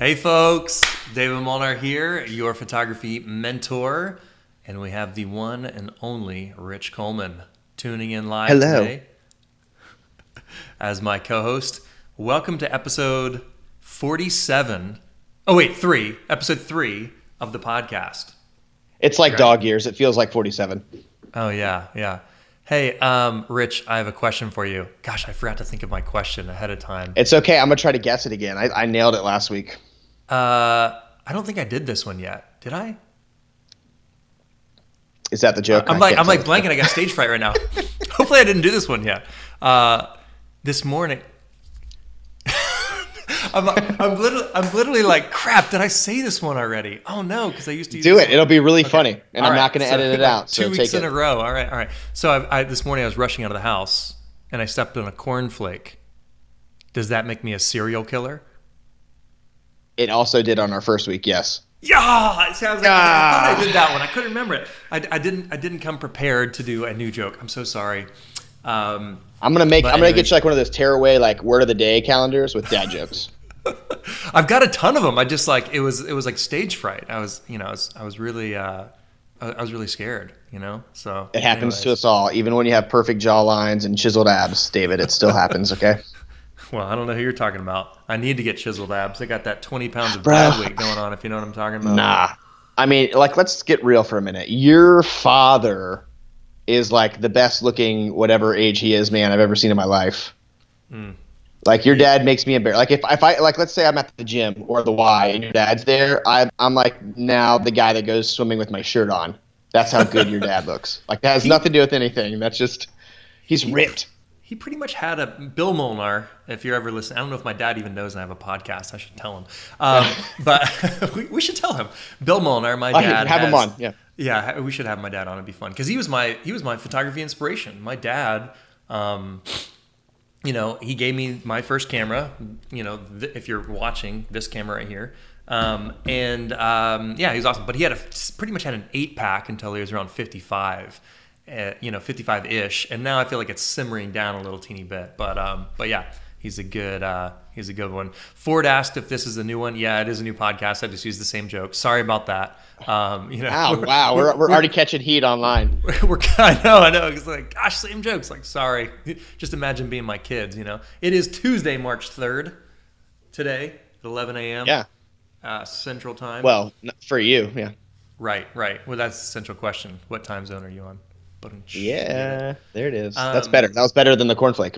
Hey folks, David Molnar here, your photography mentor, and we have the one and only Rich Coleman tuning in live today as my co-host. Welcome to episode 47. Oh wait, episode 3 of the podcast. It's like dog years. It feels like 47. Oh yeah. Hey, Rich, I have a question for you. Gosh, I forgot to think of my question ahead of time. It's okay. I'm going to try to guess it again. I nailed it last week. I don't think I did this one yet. Did I? Is that the joke? I'm like blanking. I got stage fright right now. Hopefully I didn't do this one yet. This morning, I'm literally like, crap, did I say this one already? Oh no, because I used to do it. It'll be really funny, and I'm not going to edit it out. So 2 weeks in a row. All right. So I this morning I was rushing out of the house and I stepped on a cornflake. Does that make me a serial killer? It also did on our first week, yes. Yeah, it sounds like I thought I did that one. I couldn't remember it. I didn't come prepared to do a new joke. I'm so sorry. I'm gonna get you like one of those tearaway like word of the day calendars with dad jokes. I've got a ton of them. I just like it was like stage fright. I was really scared. So it happens to us all, even when you have perfect jaw lines and chiseled abs, David. It still happens. Okay. Well, I don't know who you're talking about. I need to get chiseled abs. I got that 20 pounds of bad weight going on, if you know what I'm talking about. Nah. I mean, like, let's get real for a minute. Your father is like the best looking, whatever age he is, man, I've ever seen in my life. Like, your dad makes me embarrassed. Like, if I like, let's say I'm at the gym or the Y and your dad's there, I'm like now the guy that goes swimming with my shirt on. That's how good your dad looks. Like, that has nothing to do with anything. That's just, he's ripped. He pretty much had a Bill Molnar. If you're ever listening, I don't know if my dad even knows I have a podcast. I should tell him, but we should tell him. Bill Molnar, my dad. Have him on. Yeah. We should have my dad on. It'd be fun because he was my photography inspiration. My dad, he gave me my first camera. If you're watching this camera right here, he was awesome. But he pretty much had an 8-pack until he was around 55. 55-ish, and now I feel like it's simmering down a little teeny bit. But yeah, he's a good one. Ford asked if this is a new one. Yeah, it is a new podcast. I just used the same joke. Sorry about that. Wow, we're already catching heat online. I know. It's like, gosh, same jokes. Like, sorry. Just imagine being my kids. It is Tuesday, March 3rd. Today at 11 a.m. Yeah. Central Time. Well, for you, yeah. Right. Well, that's the central question. What time zone are you on? Yeah, there it is. That's better. That was better than the cornflake.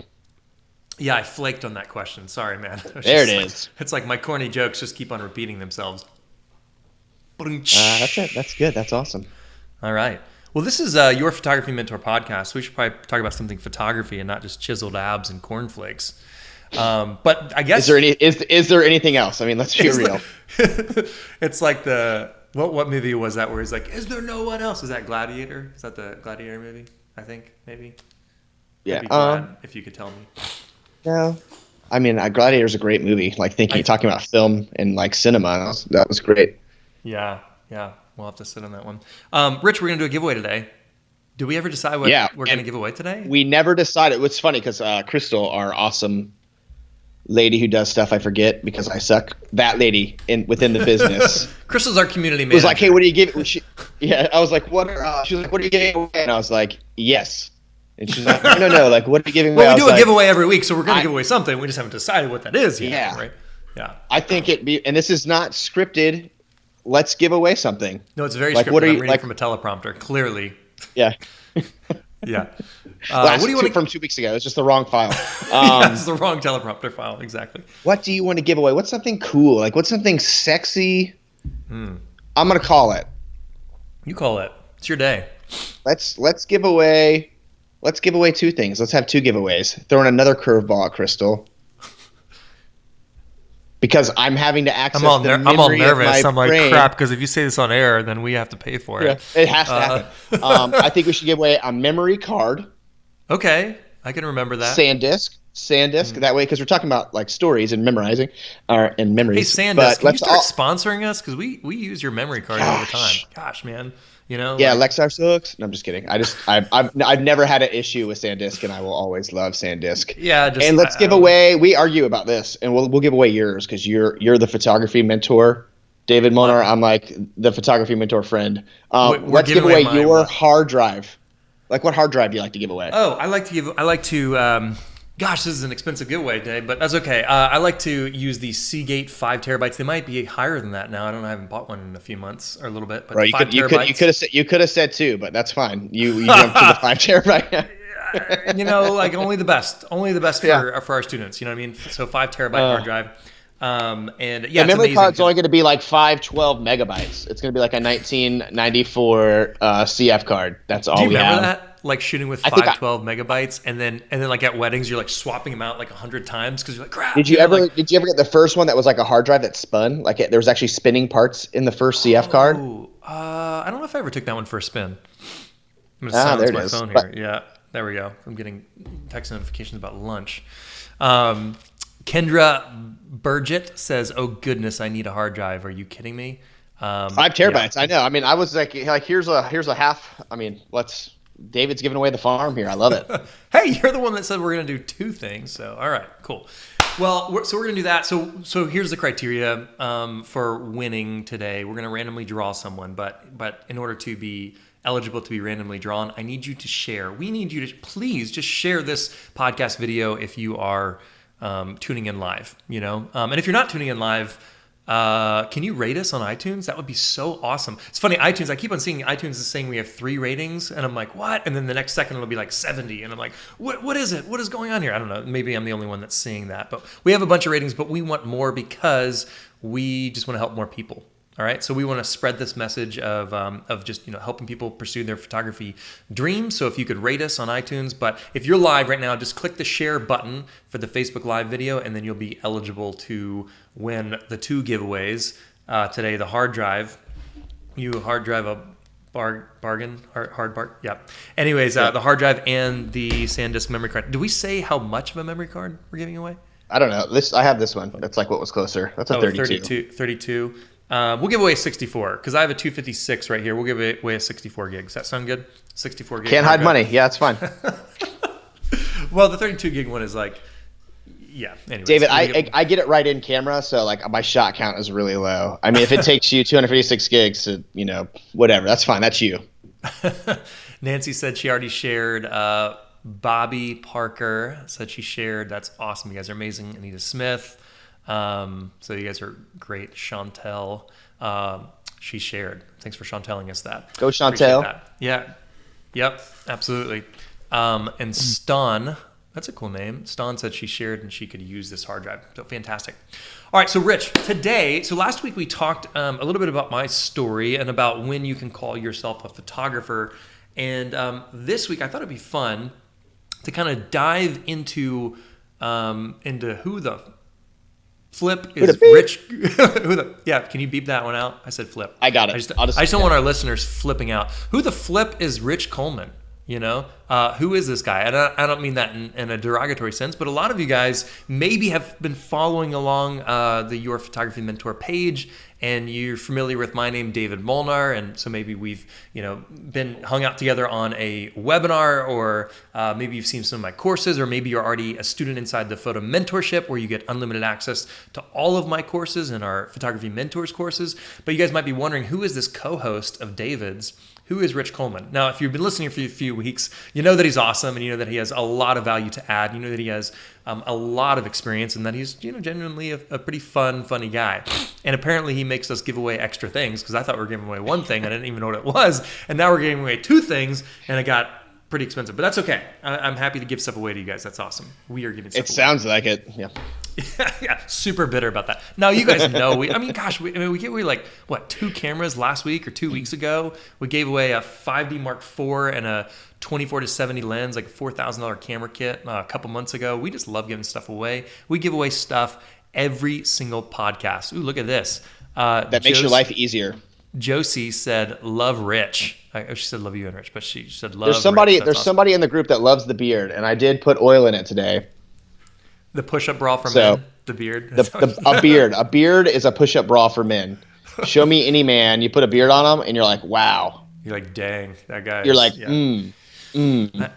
Yeah, I flaked on that question. Sorry, man. There it is. It's like my corny jokes just keep on repeating themselves. That's it. That's good. That's awesome. All right. Well, this is your photography mentor podcast. We should probably talk about something photography and not just chiseled abs and cornflakes. But I guess is there anything else? I mean, let's be real. It's like the. What movie was that where he's like, is there no one else? Is that Gladiator? Is that the Gladiator movie? I think, maybe. Yeah. I'd be glad if you could tell me. No. I mean, Gladiator's a great movie. Like talking about film and like cinema. That was great. Yeah. We'll have to sit on that one. Rich, we're going to do a giveaway today. Do we ever decide what we're going to give away today? We never decided. It's funny because Crystal, our awesome lady who does stuff I forget because I suck. That lady within the business. Crystal's our community manager. Was like, hey, what do you give? I was like, what? She was like, what are you giving away? And I was like, yes. And she's like, no. Like, what are you giving away? Well, we do a giveaway every week, so we're going to give away something. We just haven't decided what that is yet. Yeah. Right? Yeah. I think and this is not scripted. Let's give away something. No, it's very scripted. I'm reading from a teleprompter. Clearly. Yeah. Yeah. What do you want from 2 weeks ago? It's just the wrong file. It's the wrong teleprompter file. Exactly. What do you want to give away? What's something cool? Like, what's something sexy? I'm gonna call it. You call it. It's your day. Let's give away 2 things. Let's have 2 giveaways. Throwing another curveball at Crystal. Because I'm having to access I'm all nervous. I'm like, crap, because if you say this on air, then we have to pay for it. Yeah, it has to happen. I think we should give away a memory card. Okay, I can remember that. SanDisk. That way, because we're talking about like stories and memorizing, and memories. Hey, SanDisk, can you start sponsoring us? Because we use your memory card all the time. Gosh, man. You know? Yeah, Like, Lexar sucks. No, I'm just kidding. I've never had an issue with SanDisk, and I will always love SanDisk. yeah, just And let's give away. We argue about this, and we'll give away yours because you're the photography mentor, David Molnar. I'm like the photography mentor friend. we're Let's give giving away my your hard drive. Like, what hard drive do you like to give away? Oh, gosh, this is an expensive giveaway day, but that's okay. I like to use the Seagate 5 terabytes. They might be higher than that now. I haven't bought one in a few months or a little bit, but Right, 5 terabytes. you could have said 2, but that's fine. You jumped to the 5 terabyte. You know, like only the best for Yeah. for our students. You know what I mean? So 5 terabyte hard drive. And yeah, The memory it's card's amazing. only going to be like 512 megabytes. It's going to be like a 1994 CF card. That's all Do you we remember have. that? Like shooting with I think 512 megabytes, and then like at weddings, you're like swapping them out like 100 times because you're like, crap. Did you know, ever like, did you ever get the first one that was like a hard drive that spun? Like there was actually spinning parts in the first CF card. I don't know if I ever took that one for a spin. I'm gonna There silence it my is. phone here. But- Yeah, there we go. I'm getting text notifications about lunch. Kendra Burgett says, "Oh goodness, I need a hard drive. Are you kidding me?" 5 terabytes. I know. I mean, I was like here's a half. I mean, David's giving away the farm here. I love it. Hey, you're the one that said we're going to do 2 things. So, all right, cool. Well, we're going to do that. So here's the criteria for winning today. We're going to randomly draw someone, but in order to be eligible to be randomly drawn, I need you to share. We need you to please just share this podcast video if you are tuning in live. You know, and if you're not tuning in live. Can you rate us on iTunes? That would be so awesome. It's funny, iTunes, I keep on seeing iTunes is saying we have 3 ratings, and I'm like, what? And then the next second it'll be like 70, and I'm like, what is it? What is going on here? I don't know. Maybe I'm the only one that's seeing that. But we have a bunch of ratings, but we want more because we just want to help more people. All right, so we want to spread this message of just helping people pursue their photography dreams. So if you could rate us on iTunes, but if you're live right now, just click the share button for the Facebook Live video, and then you'll be eligible to win the 2 giveaways today. The hard drive, hard drive a bargain, yeah. Anyways, the hard drive and the SanDisk memory card. Do we say how much of a memory card we're giving away? I don't know. I have this one. That's like what was closer. That's a 32. 32. We'll give away a 64 because I have a 256 right here. We'll give away a 64 gig. Does that sound good? 64 gig. Can't hide money. Yeah, it's fine. Well, the 32 gig one is like, yeah. Anyways, David, I get it right in camera, so like my shot count is really low. I mean, if it takes you 256 gigs to, whatever, that's fine. That's you. Nancy said she already shared. Bobby Parker said she shared. That's awesome. You guys are amazing. Anita Smith. So you guys are great. Chantel, she shared. Thanks for Chanteling us that. Go Chantel. That. Yeah. Yep. Absolutely. And Ston, that's a cool name. Ston said she shared and she could use this hard drive. So fantastic. All right. So Rich, today, last week we talked a little bit about my story and about when you can call yourself a photographer. And this week I thought it'd be fun to kind of dive into who the flip is Rich. Yeah, can you beep that one out? I said flip. I got it. I just don't want our listeners flipping out. Who the flip is Rich Coleman? Who is this guy? And I don't mean that in a derogatory sense, but a lot of you guys maybe have been following along the Your Photography Mentor page, and you're familiar with my name, David Molnar, and so maybe we've been hung out together on a webinar, or maybe you've seen some of my courses, or maybe you're already a student inside the Photo Mentorship, where you get unlimited access to all of my courses and our Photography Mentors courses. But you guys might be wondering, who is this co-host of David's? Who is Rich Coleman? Now, if you've been listening for a few weeks, you know that he's awesome, and you know that he has a lot of value to add. You know that he has a lot of experience, and that he's genuinely a pretty funny guy. And apparently he makes us give away extra things, because I thought we were giving away one thing, I didn't even know what it was, and now we're giving away 2 things, and it got pretty expensive. But that's okay. I'm happy to give stuff away to you guys. That's awesome. We are giving stuff away. It sounds like it. Yeah. Yeah, super bitter about that. Now, you guys know, we gave away 2 cameras last week or 2 weeks ago. We gave away a 5D Mark IV and a 24-70 lens, like a $4,000 camera kit a couple months ago. We just love giving stuff away. We give away stuff every single podcast. Ooh, look at this. That makes your life easier. Josie said, "Love Rich." She said, "Love you and Rich," but she said, "Love." There's somebody. Rich. There's awesome. somebody in the group that loves the beard, and I did put oil in it today. The push-up bra for men. The beard. A beard is a push-up bra for men. Show me any man, you put a beard on them, and you're like, wow. You're like, dang, that guy. You're like, Yeah. mm.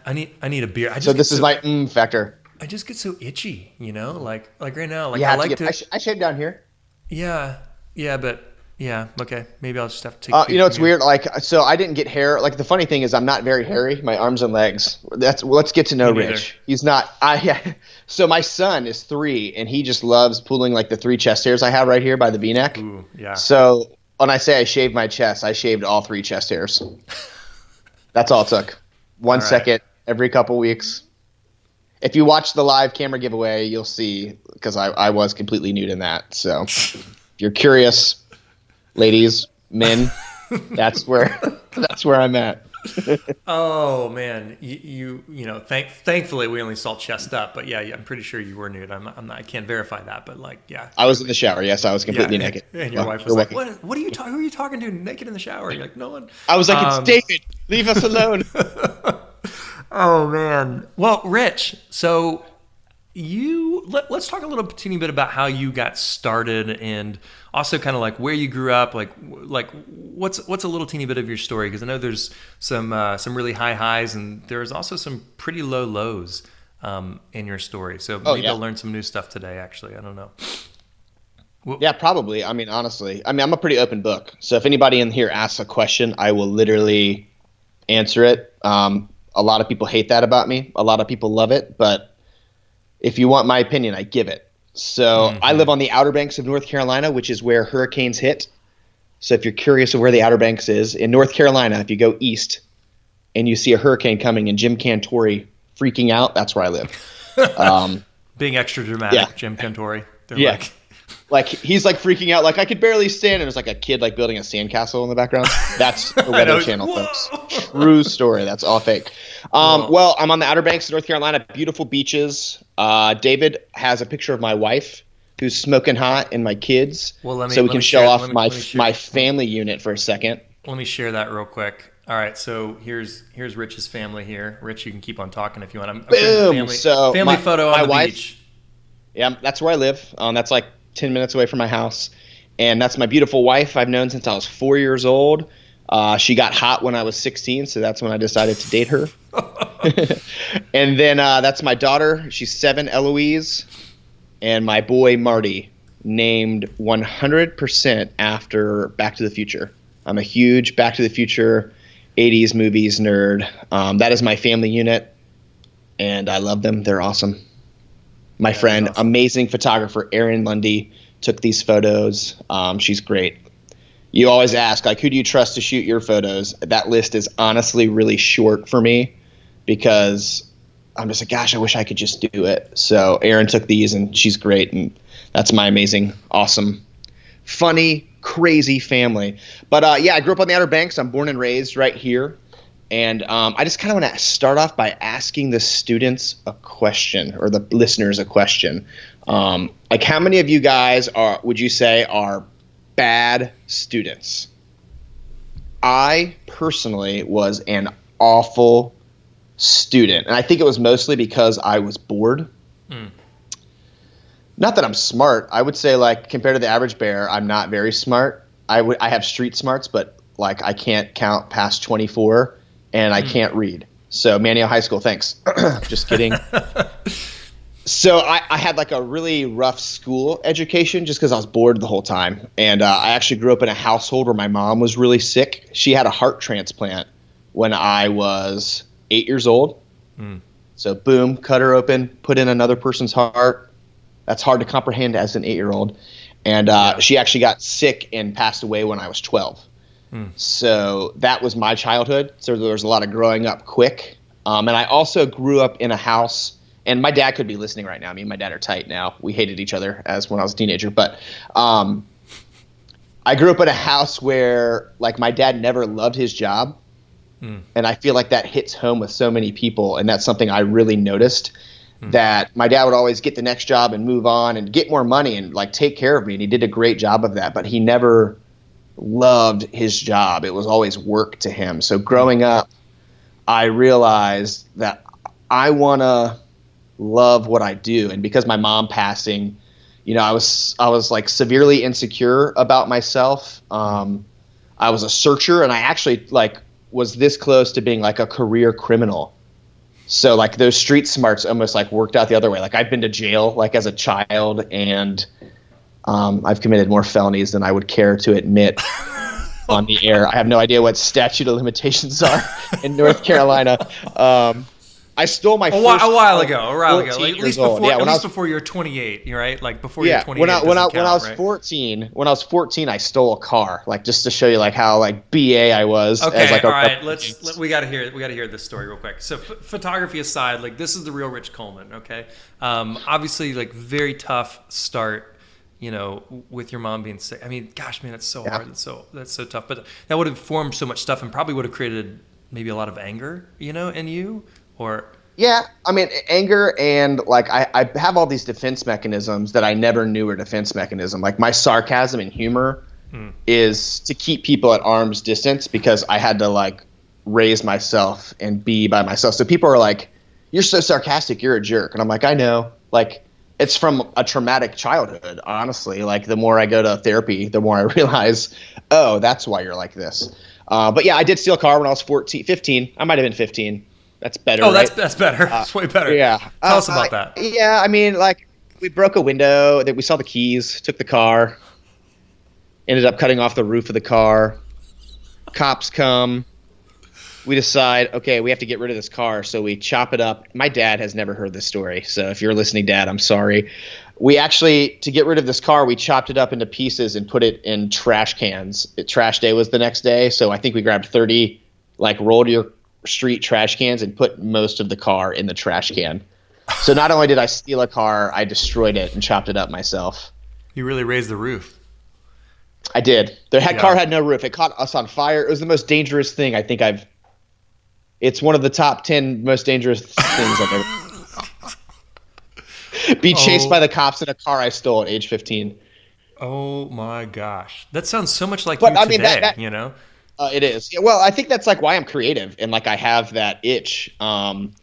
I need a beer. So this is my factor. I just get so itchy, you know, like right now, like You I have to like get. I shave down here. yeah, but yeah, okay, maybe I'll just have to take. You know, it's weird. Like, so I didn't get hair. Like, the funny thing is, I'm not very hairy. My arms and legs. Let's get to know Rich. He's not. Yeah. So my son is 3, and he just loves pulling like the 3 chest hairs I have right here by the V-neck. Ooh, yeah. So when I say I shaved my chest, I shaved all 3 chest hairs. That's all it took. 1 second every couple weeks. If you watch the live camera giveaway, you'll see, because I was completely nude in that. So if you're curious, ladies, men, that's where I'm at. Oh man, you know, thankfully we only saw chest up, but yeah, I'm pretty sure you were nude. I'm not, I can't verify that, but like, yeah. I was in the shower. Yes, I was completely naked. And your wife was like, "What are you talking? Who are you talking to naked in the shower?" You're like, "No one." I was like, "It's David. Leave us alone." Oh man. Well, Rich, so let's talk a little teeny bit about how you got started, and also kind of like where you grew up, like what's a little teeny bit of your story, because I know there's some really high highs, and there's also some pretty low lows in your story. So maybe I'll learn some new stuff today. Actually, I don't know. Yeah, probably. I mean, honestly, I'm a pretty open book. So if anybody in here asks a question, I will literally answer it. A lot of people hate that about me. A lot of people love it, but if you want my opinion, I give it. So I live on the Outer Banks of North Carolina, which is where hurricanes hit. So if you're curious of where the Outer Banks is, in North Carolina, if you go east and you see a hurricane coming and Jim Cantori freaking out, that's where I live. Being extra dramatic, Jim Cantori. Like he's like freaking out, like I could barely stand, and there's like a kid like building a sandcastle in the background. That's the Weather Channel, folks. True story. That's all fake. Well, I'm on the Outer Banks of North Carolina, beautiful beaches. David has a picture of my wife who's smoking hot and my kids. Well, so we can show off my family unit for a second. Let me share that real quick. All right, so here's Rich's family here. Rich, you can keep on talking if you want. I'm Boom. Family photo on the wife, beach. Yeah, that's where I live. That's like 10 minutes away from my house. And that's my beautiful wife I've known since I was 4 years old. She got hot when I was 16, so that's when I decided to date her. And then that's my daughter. She's 7, Eloise. And my boy, Marty, named 100% after Back to the Future. I'm a huge Back to the Future 80s movies nerd. That is my family unit, and I love them. They're awesome. My friend, amazing photographer, Erin Lundy, took these photos. She's great. You always ask, like, who do you trust to shoot your photos? That list is honestly really short for me, because I'm just like, gosh, I wish I could just do it. So Erin took these, and she's great, and that's my amazing, awesome, funny, crazy family. But yeah, I grew up on the Outer Banks. I'm born and raised right here. And I just kind of want to start off by asking the students a question, or the listeners a question. Like, how many of you guys would you say are bad students? I personally was an awful student, and I think it was mostly because I was bored. Not that I'm smart. I would say, like, compared to the average bear, I'm not very smart. I have street smarts, but like I can't count past 24. And I can't read. So Manual High School, thanks. Just kidding. So I had like a really rough school education just because I was bored the whole time. And I actually grew up in a household where my mom was really sick. She had a heart transplant when I was 8 years old. So boom, cut her open, put in another person's heart. That's hard to comprehend as an 8-year-old. And she actually got sick and passed away when I was 12. So that was my childhood. So there was a lot of growing up quick. And I also grew up in a house, and my dad could be listening right now. Me and my dad are tight now. We hated each other as when I was a teenager. But I grew up in a house where, like, my dad never loved his job. And I feel like that hits home with so many people. And that's something I really noticed, that my dad would always get the next job and move on and get more money and, like, take care of me. And he did a great job of that. But he never loved his job. It was always work to him. So growing up, I realized that I want to love what I do. And because my mom passing, you know, I was like severely insecure about myself. I was a searcher, and I actually like was this close to being like a career criminal. So like those street smarts almost like worked out the other way. Like I've been to jail like as a child, and I've committed more felonies than I would care to admit on the air. I have no idea what statute of limitations are in North Carolina. I stole my first a while ago, like, at least old. before, Yeah, at least before you're 28, right? Like before you're 28. when I was right? 14, I stole a car, like just to show you like how like BA I was. Okay, as, like, all right. We got to hear this story real quick. So photography aside, like this is the real Rich Coleman. Okay, obviously like very tough start. You know, with your mom being sick. I mean, gosh, man, it's so hard. That's so tough. But that would have formed so much stuff, and probably would have created maybe a lot of anger, you know, in you. Or yeah, I mean, anger, and like I have all these defense mechanisms that I never knew were defense mechanism. Like my sarcasm and humor is to keep people at arm's distance, because I had to like raise myself and be by myself. So people are like, "You're so sarcastic, you're a jerk," and I'm like, I know, like it's from a traumatic childhood. Honestly, like the more I go to therapy, the more I realize, oh, that's why you're like this. But yeah, I did steal a car when I was 15. I might have been 15. That's better. Oh, right? that's better. That's way better. Yeah. Tell us about that. Yeah, I mean, like we broke a window. We saw the keys. Took the car. Ended up cutting off the roof of the car. Cops come. We decide, okay, we have to get rid of this car, so we chop it up. My dad has never heard this story, so if you're listening, Dad, I'm sorry. We actually, to get rid of this car, we chopped it up into pieces and put it in trash cans. Trash day was the next day, so I think we grabbed 30, like rolled your street trash cans and put most of the car in the trash can. So not only did I steal a car, I destroyed it and chopped it up myself. You really raised the roof. I did. Car had no roof. It caught us on fire. It was the most dangerous thing I think it's one of the top 10 most dangerous things I've ever be chased by the cops in a car I stole at age 15. Oh my gosh. That sounds so much like But, you I mean, today, you know? It is. Yeah, well, I think that's like why I'm creative, and like I have that itch. And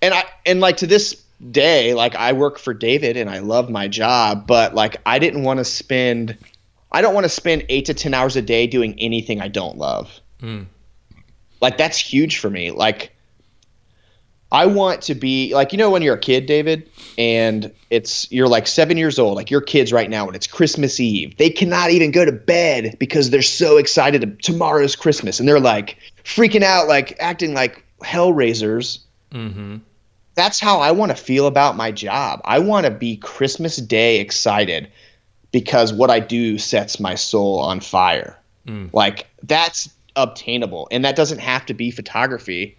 like to this day, like I work for David and I love my job, but like I don't want to spend 8 to 10 hours a day doing anything I don't love. Like that's huge for me. Like I want to be like, you know, when you're a kid, David, and you're like 7 years old, like your kids right now, and it's Christmas Eve, they cannot even go to bed because they're so excited tomorrow's Christmas, and they're like freaking out, like acting like hellraisers. That's how I want to feel about my job. I want to be Christmas Day excited because what I do sets my soul on fire. Like that's obtainable, and that doesn't have to be photography.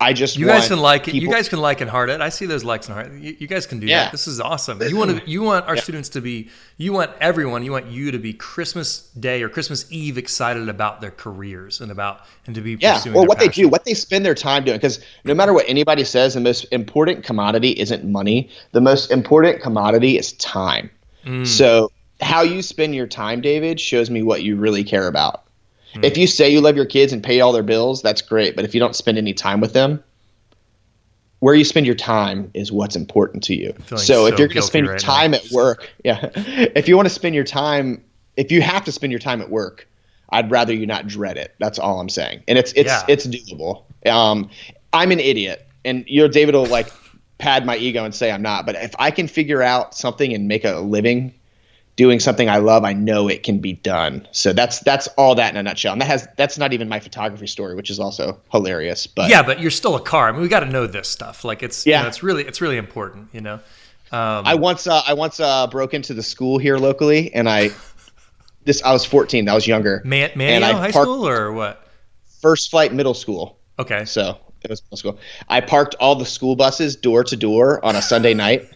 I just you guys can like it. You guys can like and heart it. I see those likes and heart. You guys can do that. This is awesome. You want our students to be. You want everyone. You want you to be Christmas Day or Christmas Eve excited about their careers and to be pursuing or their what passion. they do, what they spend their time doing. Because no matter what anybody says, the most important commodity isn't money. The most important commodity is time. So how you spend your time, David, shows me what you really care about. If you say you love your kids and pay all their bills, that's great. But if you don't spend any time with them, where you spend your time is what's important to you. So if you're going to spend your time at work, if you want to spend your time, if you have to spend your time at work, I'd rather you not dread it. That's all I'm saying. And it's doable. I'm an idiot, and David will like pad my ego and say I'm not. But if I can figure out something and make a living doing something I love, I know it can be done. So that's all that in a nutshell. And that's not even my photography story, which is also hilarious. But yeah, but you're still a car. I mean, we got to know this stuff. Like it's it's really important. You know. I once broke into the school here locally, and I was 14. I was younger. Manio High School or what? First Flight Middle School. Okay. So it was middle school. I parked all the school buses door to door on a Sunday night.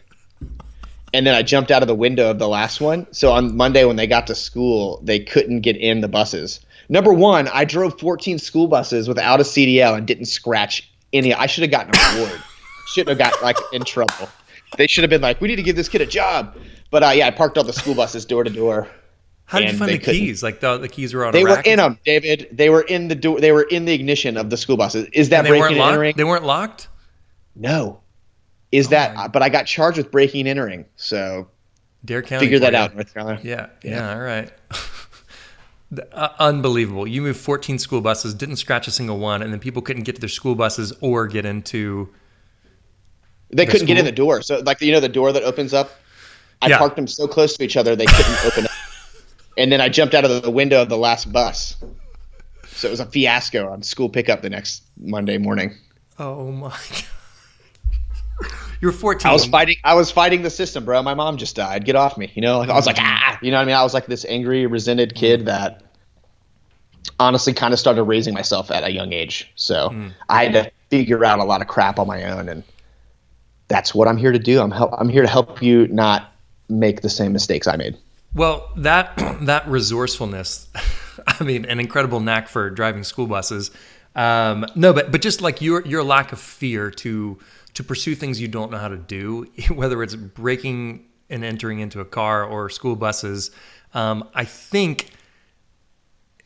And then I jumped out of the window of the last one. So on Monday when they got to school, they couldn't get in the buses. Number one, I drove 14 school buses without a CDL and didn't scratch any. I should have gotten an award. Shouldn't have got like in trouble. They should have been like, we need to give this kid a job. But I parked all the school buses door to door. How did you find the keys? Like the keys were on a rack? They were in them, David. They were in the door. They were in the ignition of the school buses. Is that breaking and entering? They weren't locked? No. But I got charged with breaking and entering. So Dare County. Figure that out, North Carolina. Yeah. All right. Unbelievable. You moved 14 school buses, didn't scratch a single one, and then people couldn't get to their school buses or get into They couldn't get in school? the door. So like, the door that opens up, I Yeah. parked them so close to each other they couldn't open up. And then I jumped out of the window of the last bus. So it was a fiasco on school pickup the next Monday morning. Oh my God. You were 14. I was fighting the system, bro. My mom just died. Get off me. Like I was like, you know what I mean? I was like this angry, resented kid that honestly kind of started raising myself at a young age. So I had to figure out a lot of crap on my own, and that's what I'm here to do. I'm here to help you not make the same mistakes I made. Well, that resourcefulness, I mean, an incredible knack for driving school buses. No, but just like your lack of fear to pursue things you don't know how to do, whether it's breaking and entering into a car or school buses. I think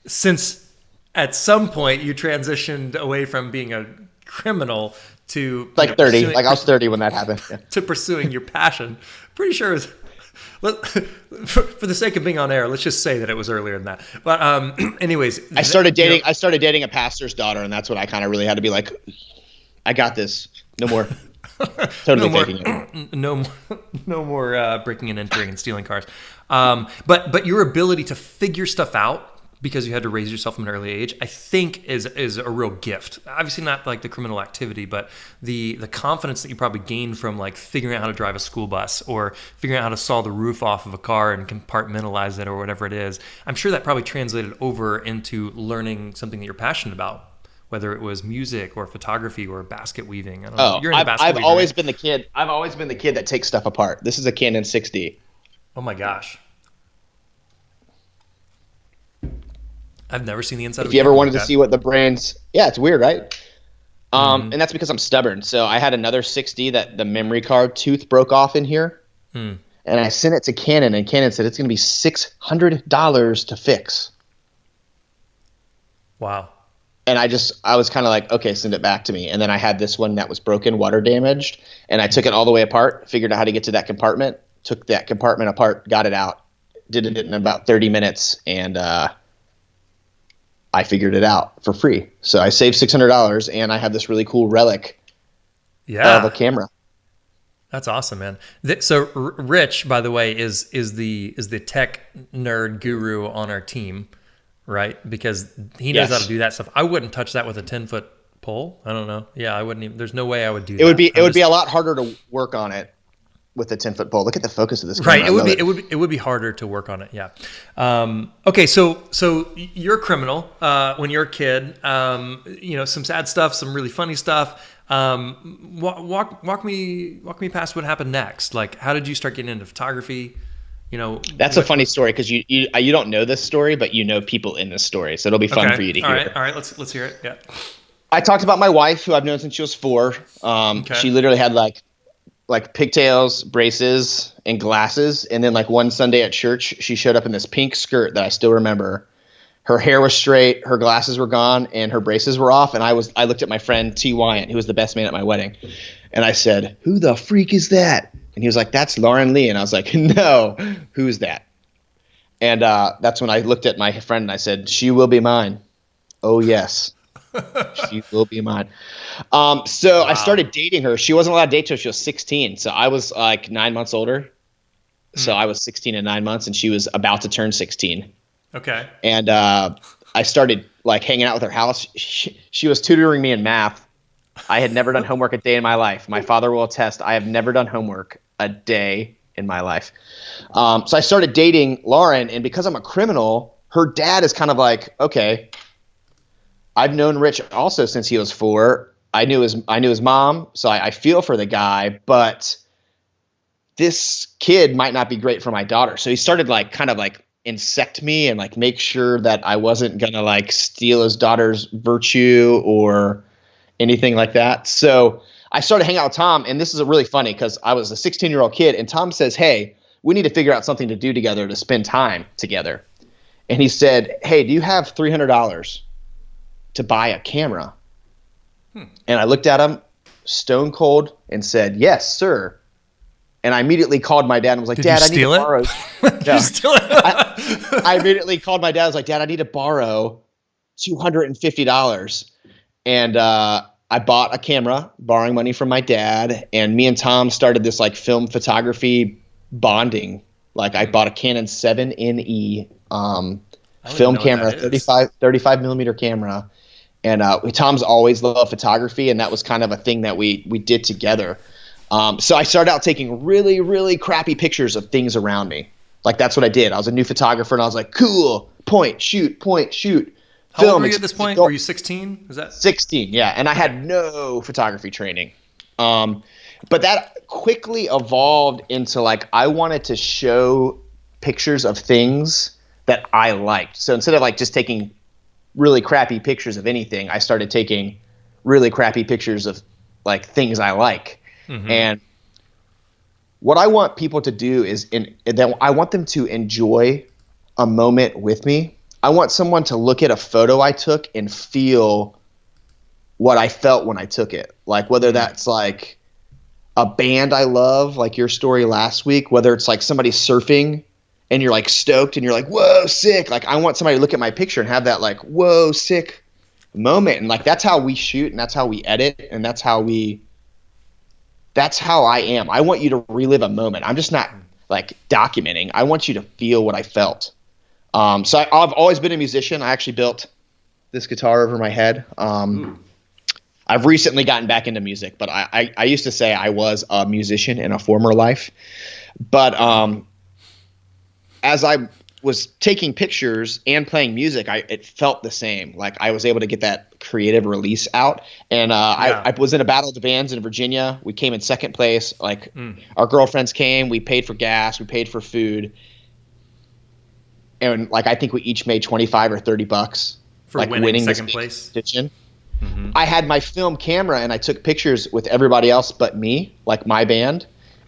since at some point you transitioned away from being a criminal to like 30, like I was 30 when that happened. Yeah. To pursuing your passion. Pretty sure it was. For the sake of being on air, let's just say that it was earlier than that. But anyways, I started dating a pastor's daughter, and that's when I kind of really had to be like, I got this. No more. Totally faking it. No more breaking and entering and stealing cars. But your ability to figure stuff out because you had to raise yourself from an early age, I think is a real gift. Obviously not like the criminal activity, but the confidence that you probably gained from like figuring out how to drive a school bus or figuring out how to saw the roof off of a car and compartmentalize it or whatever it is. I'm sure that probably translated over into learning something that you're passionate about, whether it was music or photography or basket weaving. I don't know. You're into basket I've weaving, always right? been the kid. I've always been the kid that takes stuff apart. This is a Canon 6D. Oh my gosh. I've never seen the inside of a If you ever camera wanted like to that. see what the brands, yeah, it's weird, right? And that's because I'm stubborn. So I had another 6D that the memory card tooth broke off in here, and I sent it to Canon, and Canon said it's going to be $600 to fix. Wow. And I was kind of like, okay, send it back to me. And then I had this one that was broken, water damaged, and I took it all the way apart, figured out how to get to that compartment, took that compartment apart, got it out, did it in about 30 minutes, and I figured it out for free. So I saved $600, and I have this really cool relic of a camera. That's awesome, man. So Rich, by the way, is the tech nerd guru on our team, right? Because he knows how to do that stuff. I wouldn't touch that with a 10-foot pole. I don't know. Yeah, I wouldn't even. There's no way I would do that. It would be a lot harder to work on it with a 10-foot pole. Look at the focus of this camera. Right. It would be harder to work on it. Yeah. Okay. So you're a criminal when you're a kid. Some sad stuff, some really funny stuff. Walk me past what happened next. Like, how did you start getting into photography? That's a funny story because you don't know this story, but you know people in this story, so it'll be fun for you to hear. All right. Let's hear it. Yeah. I talked about my wife, who I've known since she was 4. She literally had like pigtails, braces, and glasses. And then like one Sunday at church, she showed up in this pink skirt that I still remember. Her hair was straight, her glasses were gone, and her braces were off. And I looked at my friend T. Wyant, who was the best man at my wedding, and I said, "Who the freak is that?" And he was like, "That's Lauren Lee." And I was like, "No, who's that?" And that's when I looked at my friend and I said, "She will be mine." Oh yes. She will be mine. So I started dating her. She wasn't allowed to date till she was 16. So I was like 9 months older. So I was 16 and 9 months, and she was about to turn 16. Okay. And I started like hanging out with her house. She was tutoring me in math. I had never done homework a day in my life. My father will attest. I have never done homework a day in my life. So I started dating Lauren, and because I'm a criminal, her dad is kind of like, okay, I've known Rich also since he was 4. I knew his mom, so I feel for the guy, but this kid might not be great for my daughter. So he started like kind of like insect me and like make sure that I wasn't gonna like steal his daughter's virtue or anything like that. So I started hanging out with Tom, and this is really funny because I was a 16-year-old kid, and Tom says, "Hey, we need to figure out something to do together to spend time together." And he said, "Hey, do you have $300 to buy a camera?" And I looked at him stone cold and said, "Yes, sir." And I immediately called my dad and was like, Did Dad, you I need to steal it? borrow. Did you steal it? I immediately called my dad. I was like, Dad, I need to borrow $250. And I bought a camera, borrowing money from my dad. And me and Tom started this like film photography bonding. Like I bought a Canon 7NE film camera, 35 millimeter camera. And Tom's always loved photography, and that was kind of a thing that we did together. So I started out taking really, really crappy pictures of things around me. Like that's what I did. I was a new photographer, and I was like, cool, point, shoot, point, shoot. How old were you at this point? Were you 16? Was that 16? Yeah, and I had no photography training. But that quickly evolved into like I wanted to show pictures of things that I liked. So instead of like just taking really crappy pictures of anything, I started taking really crappy pictures of like things I like. Mm-hmm. And what I want people to do is I want them to enjoy a moment with me. I want someone to look at a photo I took and feel what I felt when I took it. Like whether that's like a band I love, like your story last week, whether it's like somebody surfing and you're like stoked and you're like, whoa, sick. Like I want somebody to look at my picture and have that like, whoa, sick moment. And like, that's how we shoot and that's how we edit. And that's how I am. I want you to relive a moment. I'm just not like documenting. I want you to feel what I felt. So I've always been a musician. I actually built this guitar over my head. I've recently gotten back into music, but I used to say I was a musician in a former life. But as I was taking pictures and playing music, it felt the same. Like I was able to get that creative release out. And I was in a battle of the bands in Virginia. We came in second place. Like our girlfriends came. We paid for gas. We paid for food. And like I think we each made $25 or $30 for like winning second place. Mm-hmm. I had my film camera and I took pictures with everybody else but me, like my band.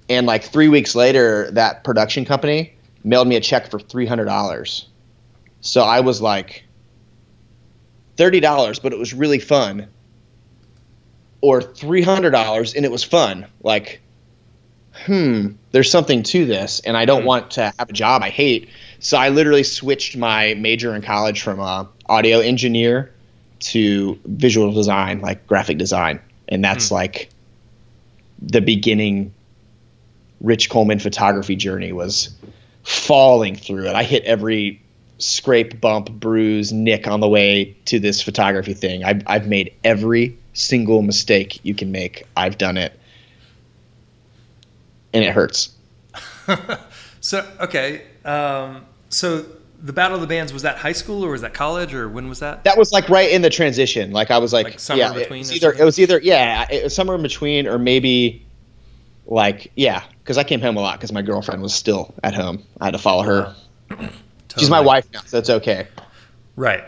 And like 3 weeks later, that production company mailed me a check for $300. So I was like, $30, but it was really fun. Or $300 and it was fun. Like, there's something to this, and I don't want to have a job I hate. So I literally switched my major in college from audio engineer to visual design, like graphic design. And that's like the beginning Rich Coleman photography journey was falling through it. I hit every scrape, bump, bruise, nick on the way to this photography thing. I've made every single mistake you can make. I've done it. And it hurts. So, okay. So the Battle of the Bands, was that high school or was that college or when was that? That was like right in the transition. Like I was like summer in between? It was somewhere in between or maybe like, because I came home a lot because my girlfriend was still at home. I had to follow her. Totally. She's my wife now, so it's okay. Right.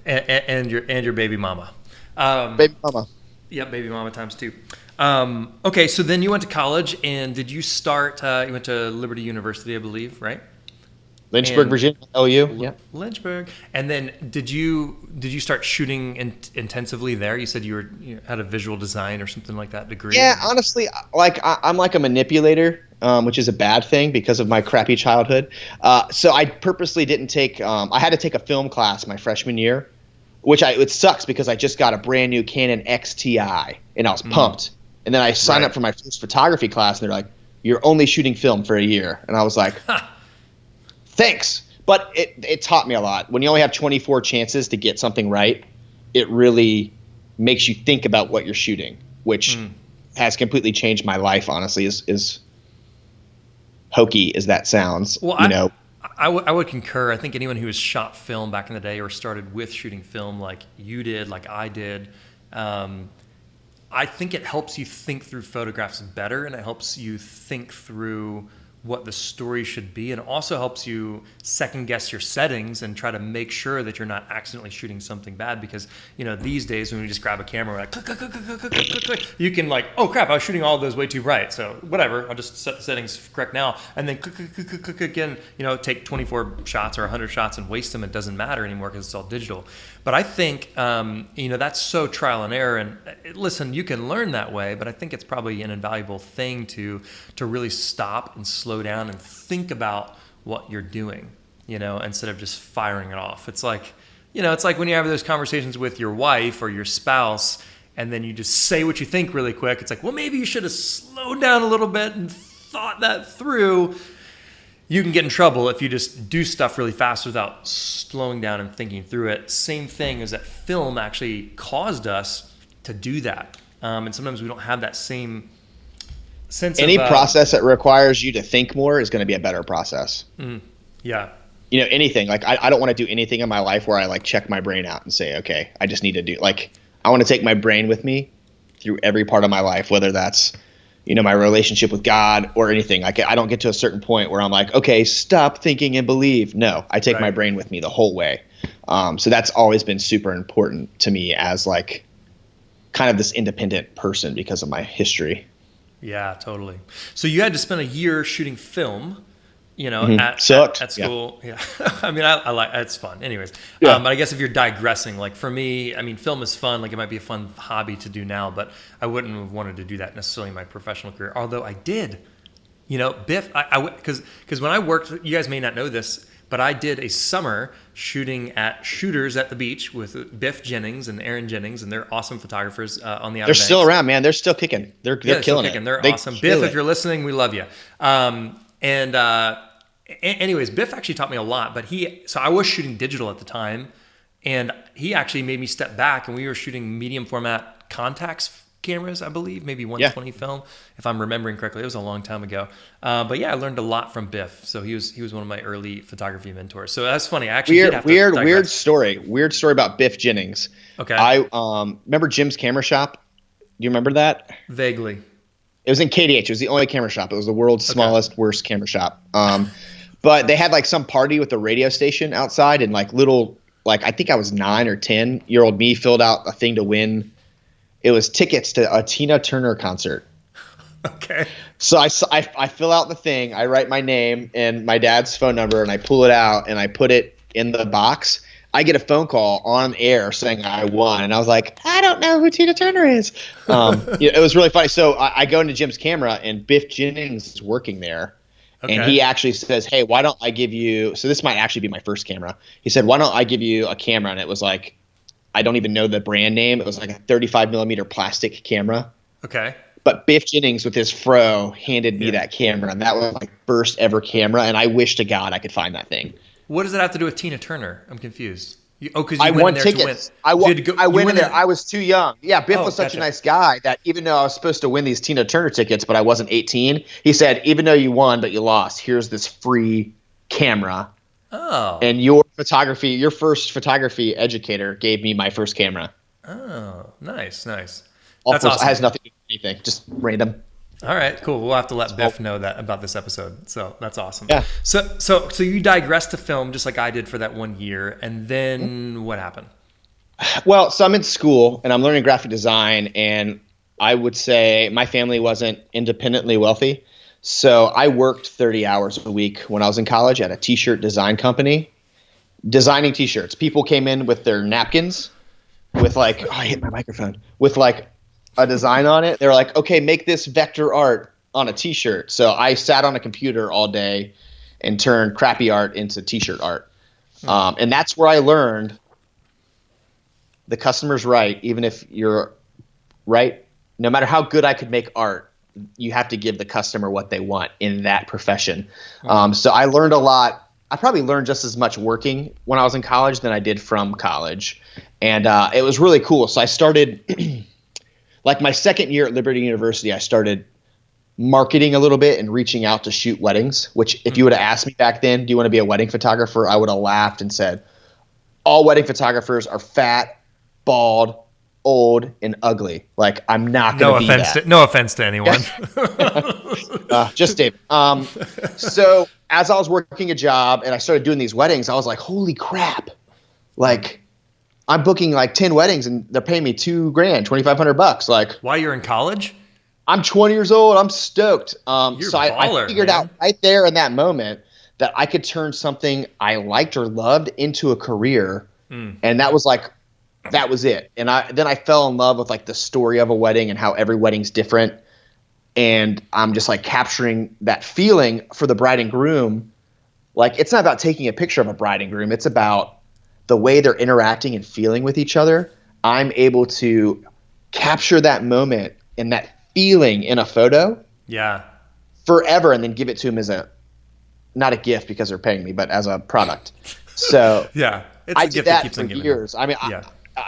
And your baby mama. Baby mama. Yep, baby mama times two. Okay, so then you went to college, and did you start? You went to Liberty University, I believe, right? Lynchburg, Virginia, OU. Yeah. Lynchburg, and then did you start shooting intensively there? You said you had a visual design or something like that degree. Yeah, honestly, like I'm like a manipulator, which is a bad thing because of my crappy childhood. So I purposely didn't take. I had to take a film class my freshman year, which it sucks because I just got a brand new Canon XTI and I was pumped. And then I signed up for my first photography class, and they're like, "You're only shooting film for a year." And I was like, "Thanks." But it taught me a lot. When you only have 24 chances to get something right, it really makes you think about what you're shooting, which has completely changed my life, honestly, as hokey as that sounds. Well, I would concur. I think anyone who has shot film back in the day or started with shooting film like you did, like I did, I think it helps you think through photographs better, and it helps you think through what the story should be, and also helps you second guess your settings and try to make sure that you're not accidentally shooting something bad. Because these days when we just grab a camera, we're like click, click, click, click, click, click, click, you can like, oh crap, I was shooting all of those way too bright, so whatever, I'll just set the settings correct now, and then click, click, click, click, click again, take 24 shots or 100 shots and waste them. It doesn't matter anymore because it's all digital. But I think that's so trial and error, and listen, you can learn that way, but I think it's probably an invaluable thing to really stop and slow down and think about what you're doing, instead of just firing it off. It's like, it's like when you have those conversations with your wife or your spouse, and then you just say what you think really quick. It's like, well, maybe you should have slowed down a little bit and thought that through. You can get in trouble if you just do stuff really fast without slowing down and thinking through it. Same thing is that film actually caused us to do that. And sometimes we don't have that same sense Any of... process that requires you to think more is going to be a better process. Yeah. Anything. Like, I don't want to do anything in my life where I, like, check my brain out and say, okay, I just need to do... Like, I want to take my brain with me through every part of my life, whether that's, my relationship with God or anything. Like, I don't get to a certain point where I'm like, okay, stop thinking and believe. No, I take my brain with me the whole way. So that's always been super important to me as, like, kind of this independent person because of my history. Yeah, totally. So you had to spend a year shooting film, at school. Yeah. I mean, I like, it's fun. Anyways. But I guess if you're digressing, like for me, I mean, film is fun. Like it might be a fun hobby to do now, but I wouldn't have wanted to do that necessarily in my professional career. Although I did, Biff, because when I worked, you guys may not know this, but I did a summer shooting at Shooters at the Beach with Biff Jennings and Aaron Jennings, and they're awesome photographers on the Outer Banks. They're still around, man. They're still kicking. They're killing it. They're awesome. Biff, if you're listening, we love you. Anyways, Biff actually taught me a lot, but so I was shooting digital at the time, and he actually made me step back, and we were shooting medium format Contax cameras, I believe, maybe 120 film, if I'm remembering correctly. It was a long time ago. But yeah, I learned a lot from Biff. So he was one of my early photography mentors. So that's funny. I actually did have to digress. Weird story about Biff Jennings. Okay. I remember Jim's Camera Shop. Do you remember that? Vaguely. It was in KDH. It was the only camera shop. It was the world's smallest, worst camera shop. But they had like some party with the radio station outside, and like little, like I think I was 9 or 10-year-old me filled out a thing to win. It was tickets to a Tina Turner concert. Okay. So I fill out the thing. I write my name and my dad's phone number, and I pull it out and I put it in the box. I get a phone call on air saying I won, and I was like, I don't know who Tina Turner is. It was really funny. So I go into Jim's camera, and Biff Jennings is working there. Okay. And he actually says, hey, why don't I give you – so this might actually be my first camera. He said, why don't I give you a camera? And it was like – I don't even know the brand name. It was like a 35 millimeter plastic camera. Okay. But Biff Jennings with his fro handed me that camera, and that was my first ever camera, and I wish to God I could find that thing. What does it have to do with Tina Turner? I'm confused. Because I went won in there tickets. to win. I went in there. I was too young. Yeah, Biff was such gotcha. a nice guy that even though I was supposed to win these Tina Turner tickets, but I wasn't 18, he said, even though you won but you lost, here's this free camera. Oh. And your first photography educator gave me my first camera. Oh, nice. That's Also, awesome. It has nothing to do with anything, just random. All right, cool. We'll have to let Biff know that about this episode. So that's awesome. Yeah. So you digressed to film just like I did for that 1 year, and then what happened? Well, so I'm in school and I'm learning graphic design, and I would say my family wasn't independently wealthy. So I worked 30 hours a week when I was in college at a t-shirt design company, designing t-shirts. People came in with their napkins with like, oh, I hit my microphone, with like a design on it. They were like, okay, make this vector art on a t-shirt. So I sat on a computer all day and turned crappy art into t-shirt art. And that's where I learned the customer's right. Even if you're right, no matter how good I could make art, you have to give the customer what they want in that profession. So I learned a lot. I probably learned just as much working when I was in college than I did from college. And it was really cool. So I started like my second year at Liberty University, I started marketing a little bit and reaching out to shoot weddings, which if you would have asked me back then, do you want to be a wedding photographer? I would have laughed and said, all wedding photographers are fat, bald, old, and ugly. Like, I'm not going to be that. No offense to anyone. Just David. So as I was working a job and I started doing these weddings, I was like, holy crap. Like, I'm booking like 10 weddings and they're paying me $2,000, $2,500. Like, while you're in college? I'm 20 years old. I'm stoked. You're I figured out right there in that moment that I could turn something I liked or loved into a career. And that was it. And then I fell in love with like the story of a wedding and how every wedding's different. And I'm just like capturing that feeling for the bride and groom. Like, it's not about taking a picture of a bride and groom. It's about the way they're interacting and feeling with each other. I'm able to capture that moment and that feeling in a photo forever, and then give it to them as not a gift because they're paying me, but as a product. So it's I did that for years. I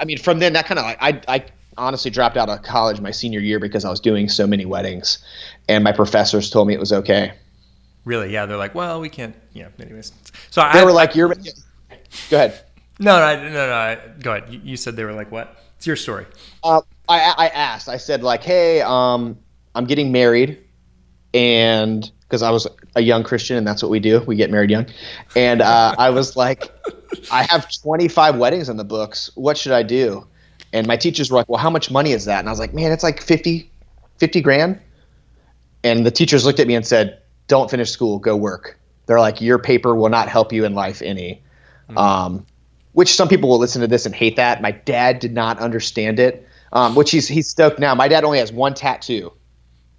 mean, from then that kind of like, I honestly dropped out of college my senior year because I was doing so many weddings, and my professors told me it was okay. Really? Yeah. They're like, well, we can't. Yeah. Anyways, so they were like, "You're." Go ahead. No. Go ahead. You said they were like, what? It's your story. I asked. I said like, "Hey, I'm getting married," and because I was a young Christian, and that's what we do. We get married young. And I was like, I have 25 weddings in the books. What should I do? And my teachers were like, well, how much money is that? And I was like, man, it's like 50 grand. And the teachers looked at me and said, don't finish school, go work. They're like, your paper will not help you in life any. Which some people will listen to this and hate that. My dad did not understand it, which he's stoked now. My dad only has one tattoo.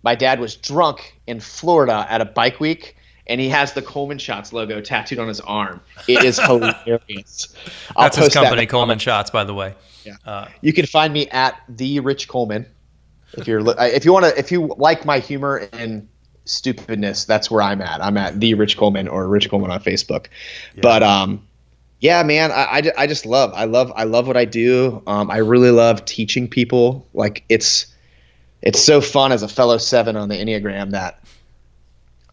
My dad was drunk in Florida at a bike week, and he has the Coleman Shots logo tattooed on his arm. It is hilarious. That's his company, Coleman Shots, by the way. Yeah. You can find me at the Rich Coleman. If you like my humor and stupidness, that's where I'm at. I'm at the Rich Coleman or Rich Coleman on Facebook. Yeah. But yeah, man, I just love what I do. I really love teaching people. Like, it's so fun as a fellow 7 on the Enneagram that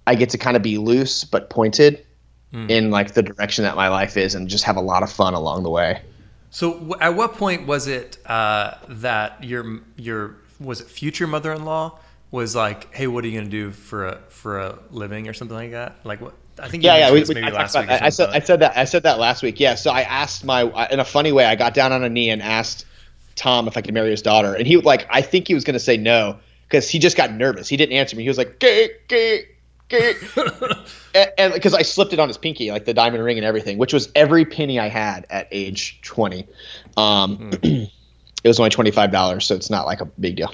I get to kind of be loose but pointed in like the direction that my life is, and just have a lot of fun along the way. So at what point was it that your was it future mother-in-law was like, hey, what are you going to do for a living or something like that? Like, what? I think maybe last week. I said that last week. Yeah. So I asked in a funny way, I got down on a knee and asked Tom if I could marry his daughter, and I think he was going to say no because he just got nervous. He didn't answer me. He was like, gay. and because I slipped it on his pinky, like the diamond ring and everything, which was every penny I had at age 20. It was only $25, so it's not like a big deal.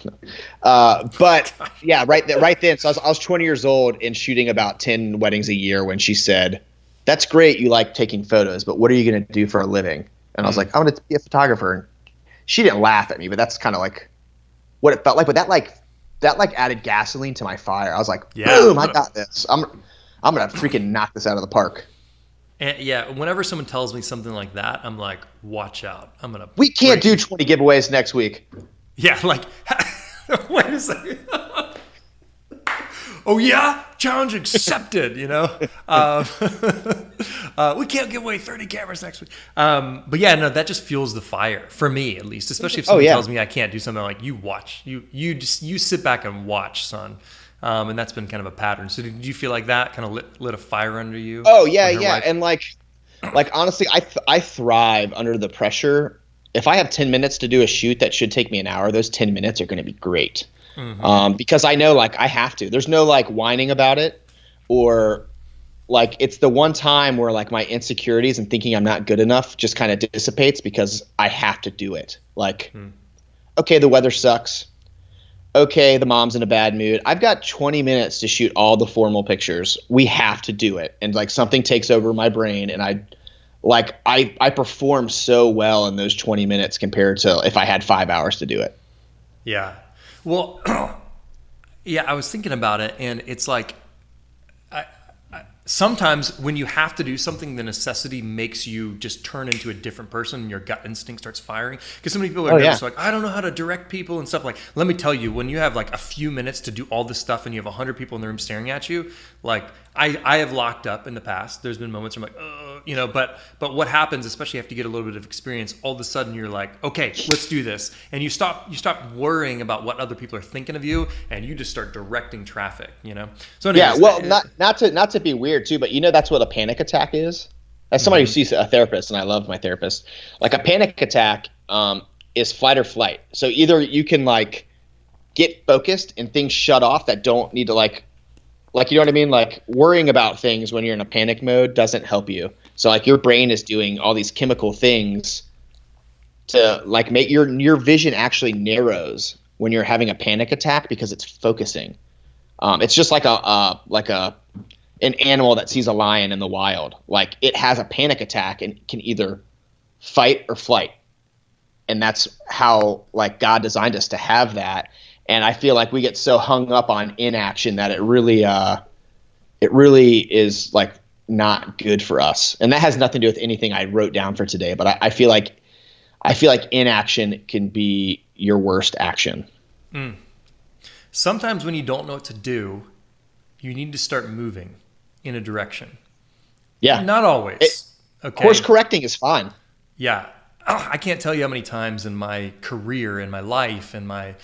But yeah, right then. So I was 20 years old and shooting about 10 weddings a year when she said, "That's great, you like taking photos, but what are you going to do for a living?" And I was like, "I'm going to be a photographer." She didn't laugh at me, but that's kind of like what it felt like. But that added gasoline to my fire. I was like, boom, I got this. I'm gonna freaking knock this out of the park. And yeah, whenever someone tells me something like that, I'm like, watch out. We can't do 20 giveaways next week. Yeah, like, wait a second. Oh yeah, challenge accepted. You know, we can't give away 30 cameras next week. But yeah, no, that just fuels the fire for me, at least. Especially if someone tells me I can't do something, like, you watch, you sit back and watch, son. And that's been kind of a pattern. So did you feel like that kind of lit a fire under you? Oh yeah, yeah. Life? And like honestly, I thrive under the pressure. If I have 10 minutes to do a shoot that should take me an hour, those 10 minutes are going to be great. Because I know, like, I have to. There's no like whining about it, or like it's the one time where like my insecurities and thinking I'm not good enough just kind of dissipates because I have to do it. Like, okay, the weather sucks. Okay, the mom's in a bad mood. I've got 20 minutes to shoot all the formal pictures. We have to do it. And like something takes over my brain, and I perform so well in those 20 minutes compared to if I had 5 hours to do it. Yeah. Well, yeah, I was thinking about it, and it's like sometimes when you have to do something, the necessity makes you just turn into a different person, and your gut instinct starts firing. Because so many people are nervous, like, I don't know how to direct people and stuff. Like, let me tell you, when you have like a few minutes to do all this stuff and you have 100 people in the room staring at you, like I have locked up in the past. There's been moments where I'm like, but what happens, especially after you get a little bit of experience, all of a sudden you're like, okay, let's do this, and you stop worrying about what other people are thinking of you, and you just start directing traffic. So anyways, Yeah, well, not to be weird too, but that's what a panic attack is. As somebody who sees a therapist, and I love my therapist, like a panic attack is flight or flight. So either you can like get focused and things shut off that don't need to like you know what I mean? Like worrying about things when you're in a panic mode doesn't help you. So like your brain is doing all these chemical things to like make your vision actually narrows when you're having a panic attack because it's focusing. It's just like an animal that sees a lion in the wild. Like it has a panic attack and can either fight or flight. And that's how like God designed us to have that. And I feel like we get so hung up on inaction that it really is like not good for us. And that has nothing to do with anything I wrote down for today. But I feel like inaction can be your worst action. Sometimes when you don't know what to do, you need to start moving in a direction. Yeah. Not always. Okay. Course correcting is fine. Yeah. I can't tell you how many times in my career, in my life, in my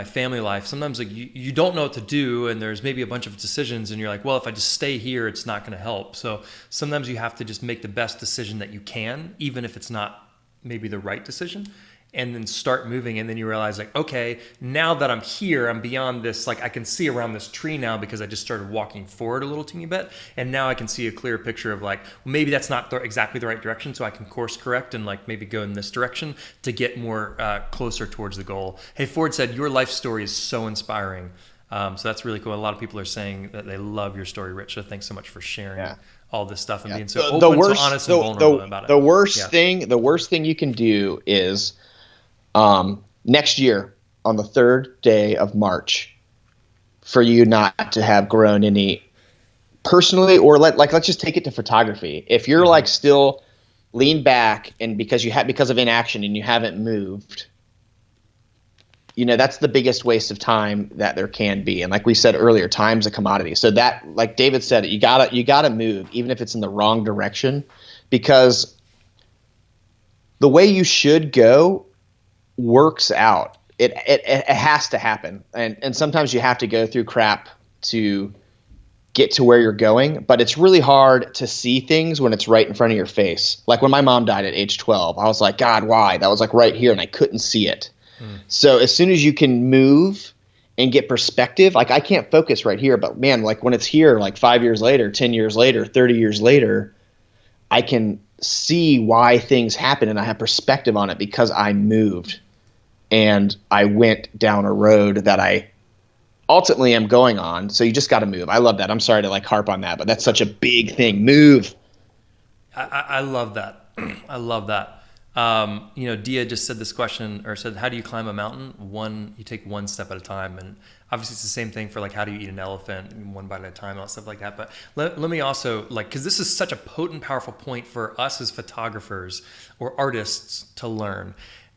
family life, sometimes like you don't know what to do, and there's maybe a bunch of decisions, and you're like, well, if I just stay here, it's not going to help. So sometimes you have to just make the best decision that you can, even if it's not maybe the right decision, and then start moving. And then you realize like, okay, now that I'm here, I'm beyond this. Like I can see around this tree now because I just started walking forward a little teeny bit. And now I can see a clear picture of like, well, maybe that's not exactly the right direction. So I can course correct and like maybe go in this direction to get more closer towards the goal. Hey, Ford said, your life story is so inspiring. So that's really cool. A lot of people are saying that they love your story, Rich. So thanks so much for sharing all this stuff and being so open, so honest and vulnerable about it. The worst thing you can do is next year on the 3rd day of March for you not to have grown any personally, or let's just take it to photography. If you're like still lean back and because of inaction and you haven't moved, that's the biggest waste of time that there can be. And like we said earlier, time's a commodity. So that, like David said, you gotta move, even if it's in the wrong direction, because the way you should go works out. It has to happen. And sometimes you have to go through crap to get to where you're going, but it's really hard to see things when it's right in front of your face. Like when my mom died at age 12, I was like, God, why? That was like right here and I couldn't see it. So as soon as you can move and get perspective, like I can't focus right here, but man, like when it's here, like 5 years later, 10 years later, 30 years later, I can see why things happen and I have perspective on it because I moved and I went down a road that I ultimately am going on. So you just got to move. I love that. I'm sorry to like harp on that, but that's such a big thing. Move. I love that. I love that. Dia just said this question, or said, how do you climb a mountain? You take one step at a time. And obviously it's the same thing for like, how do you eat an elephant, one bite at a time, and all stuff like that. But let me also cause this is such a potent, powerful point for us as photographers or artists to learn.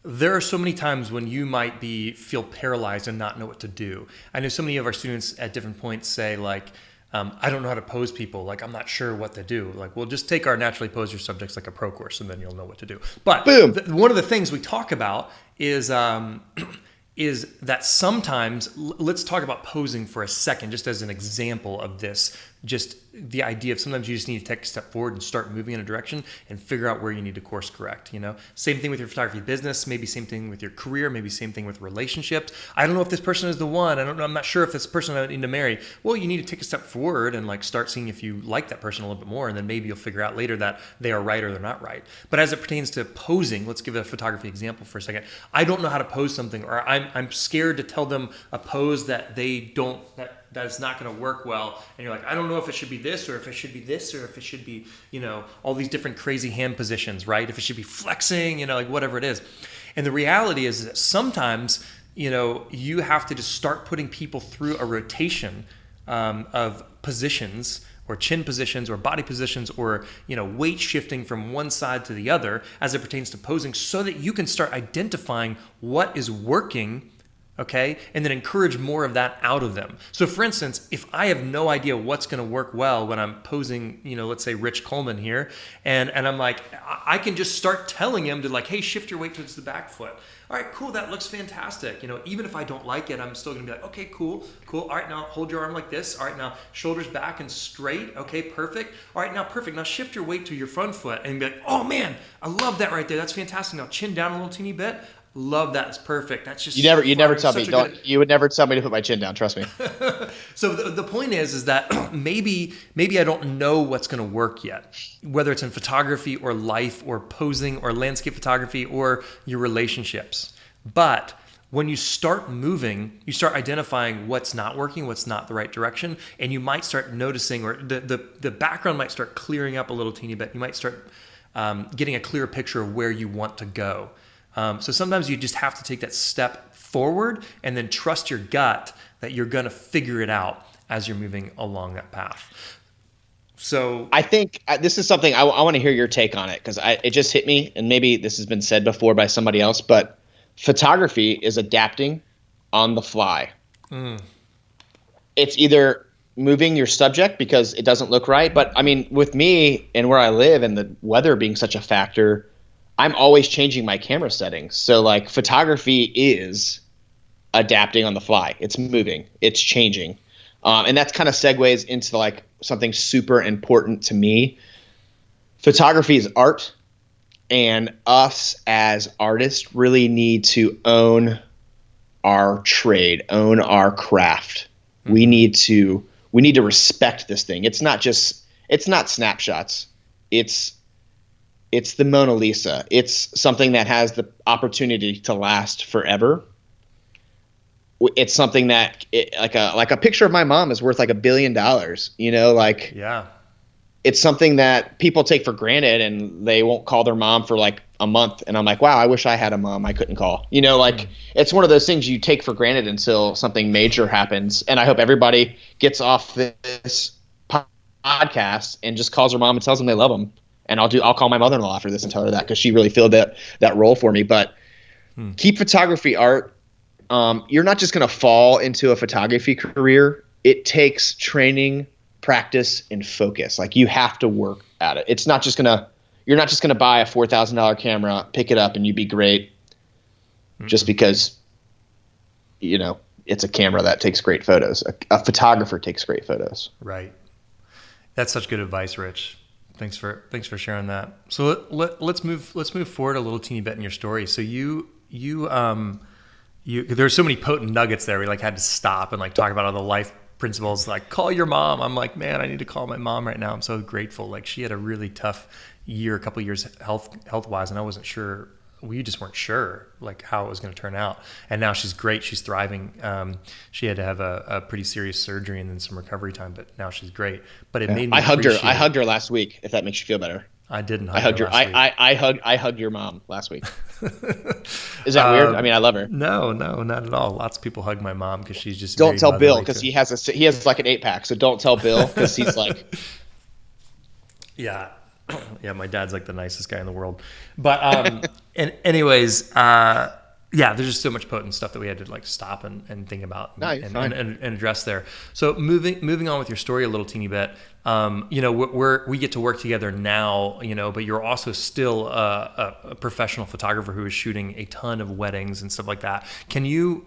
There are so many times when you might feel paralyzed and not know what to do. I know so many of our students at different points say like, I don't know how to pose people. Like, I'm not sure what to do. Like, well, just take our naturally pose your subjects like a pro course and then you'll know what to do. But one of the things we talk about is that sometimes, let's talk about posing for a second, just as an example of this, just the idea of sometimes you just need to take a step forward and start moving in a direction and figure out where you need to course correct. Same thing with your photography business, maybe same thing with your career, maybe same thing with relationships. I don't know if this person is the one. I'm not sure if this person I need to marry. Well, you need to take a step forward and like start seeing if you like that person a little bit more, and then maybe you'll figure out later that they are right or they're not right. But as it pertains to posing, let's give a photography example for a second. I don't know how to pose something, or I'm scared to tell them a pose that they don't, that is not going to work well. And you're like, I don't know if it should be this, or if it should be this, or if it should be, all these different crazy hand positions, right? If it should be flexing, like whatever it is. And the reality is that sometimes, you have to just start putting people through a rotation of positions, or chin positions, or body positions, or weight shifting from one side to the other as it pertains to posing, so that you can start identifying what is working Okay, and then encourage more of that out of them. So, for instance, if I have no idea what's going to work well when I'm posing, let's say Rich Coleman here, and I'm like, I can just start telling him to like, hey, shift your weight towards the back foot. All right, cool, that looks fantastic. Even if I don't like it, I'm still going to be like, okay, cool. All right, now hold your arm like this. All right, now shoulders back and straight. Okay, perfect. All right, now perfect. Now shift your weight to your front foot and be like, oh man, I love that right there. That's fantastic. Now chin down a little teeny bit. Love that. It's perfect. That's just you never tell me. You would never tell me to put my chin down. Trust me. So the point is that maybe I don't know what's going to work yet, whether it's in photography or life or posing or landscape photography or your relationships. But when you start moving, you start identifying what's not working, what's not the right direction, and you might start noticing, or the background might start clearing up a little teeny bit. You might start getting a clearer picture of where you want to go. So sometimes you just have to take that step forward and then trust your gut that you're going to figure it out as you're moving along that path. So I think this is something I want to hear your take on it, because it just hit me, and maybe this has been said before by somebody else, but photography is adapting on the fly. It's either moving your subject because it doesn't look right, but I mean, with me and where I live and the weather being such a factor, I'm always changing my camera settings. So like photography is adapting on the fly. It's moving, it's changing. And that's kind of segues into like something super important to me. Photography is art, and us as artists really need to own our trade, own our craft. Mm-hmm. We need to respect this thing. It's not snapshots. It's the Mona Lisa. It's something that has the opportunity to last forever. It's something that like a picture of my mom is worth like $1 billion, yeah. It's something that people take for granted, and they won't call their mom for like a month. And I'm like, wow, I wish I had a mom I couldn't call. It's one of those things you take for granted until something major happens. And I hope everybody gets off this podcast and just calls their mom and tells them they love them. And I'll call my mother-in-law after this and tell her that, because she really filled that role for me. But keep photography art. You're not just going to fall into a photography career. It takes training, practice, and focus. Like, you have to work at it. You're not just going to buy a $4,000 camera, pick it up, and you be great just because, it's a camera that takes great photos. A photographer takes great photos. Right. That's such good advice, Rich. Thanks for sharing that. So let's move forward a little teeny bit in your story. So there's so many potent nuggets there. We like had to stop and like talk about all the life principles, like call your mom. I'm like, man, I need to call my mom right now. I'm so grateful. Like, she had a really tough year, a couple of years health wise, and I wasn't sure. We just weren't sure like how it was going to turn out. And now she's great. She's thriving. She had to have a pretty serious surgery and then some recovery time, but now she's great. But it made me I hugged her last week, if that makes you feel better. I didn't. I hugged her. I hugged your mom last week. Is that weird? I mean, I love her. No, not at all. Lots of people hug my mom because she's just. Don't tell Bill, because he has like an 8-pack. So don't tell Bill, because he's like. Yeah, my dad's like the nicest guy in the world. But and anyways, there's just so much potent stuff that we had to like stop and think about and address there. So moving on with your story a little teeny bit. We get to work together now, but you're also still a professional photographer who is shooting a ton of weddings and stuff like that. Can you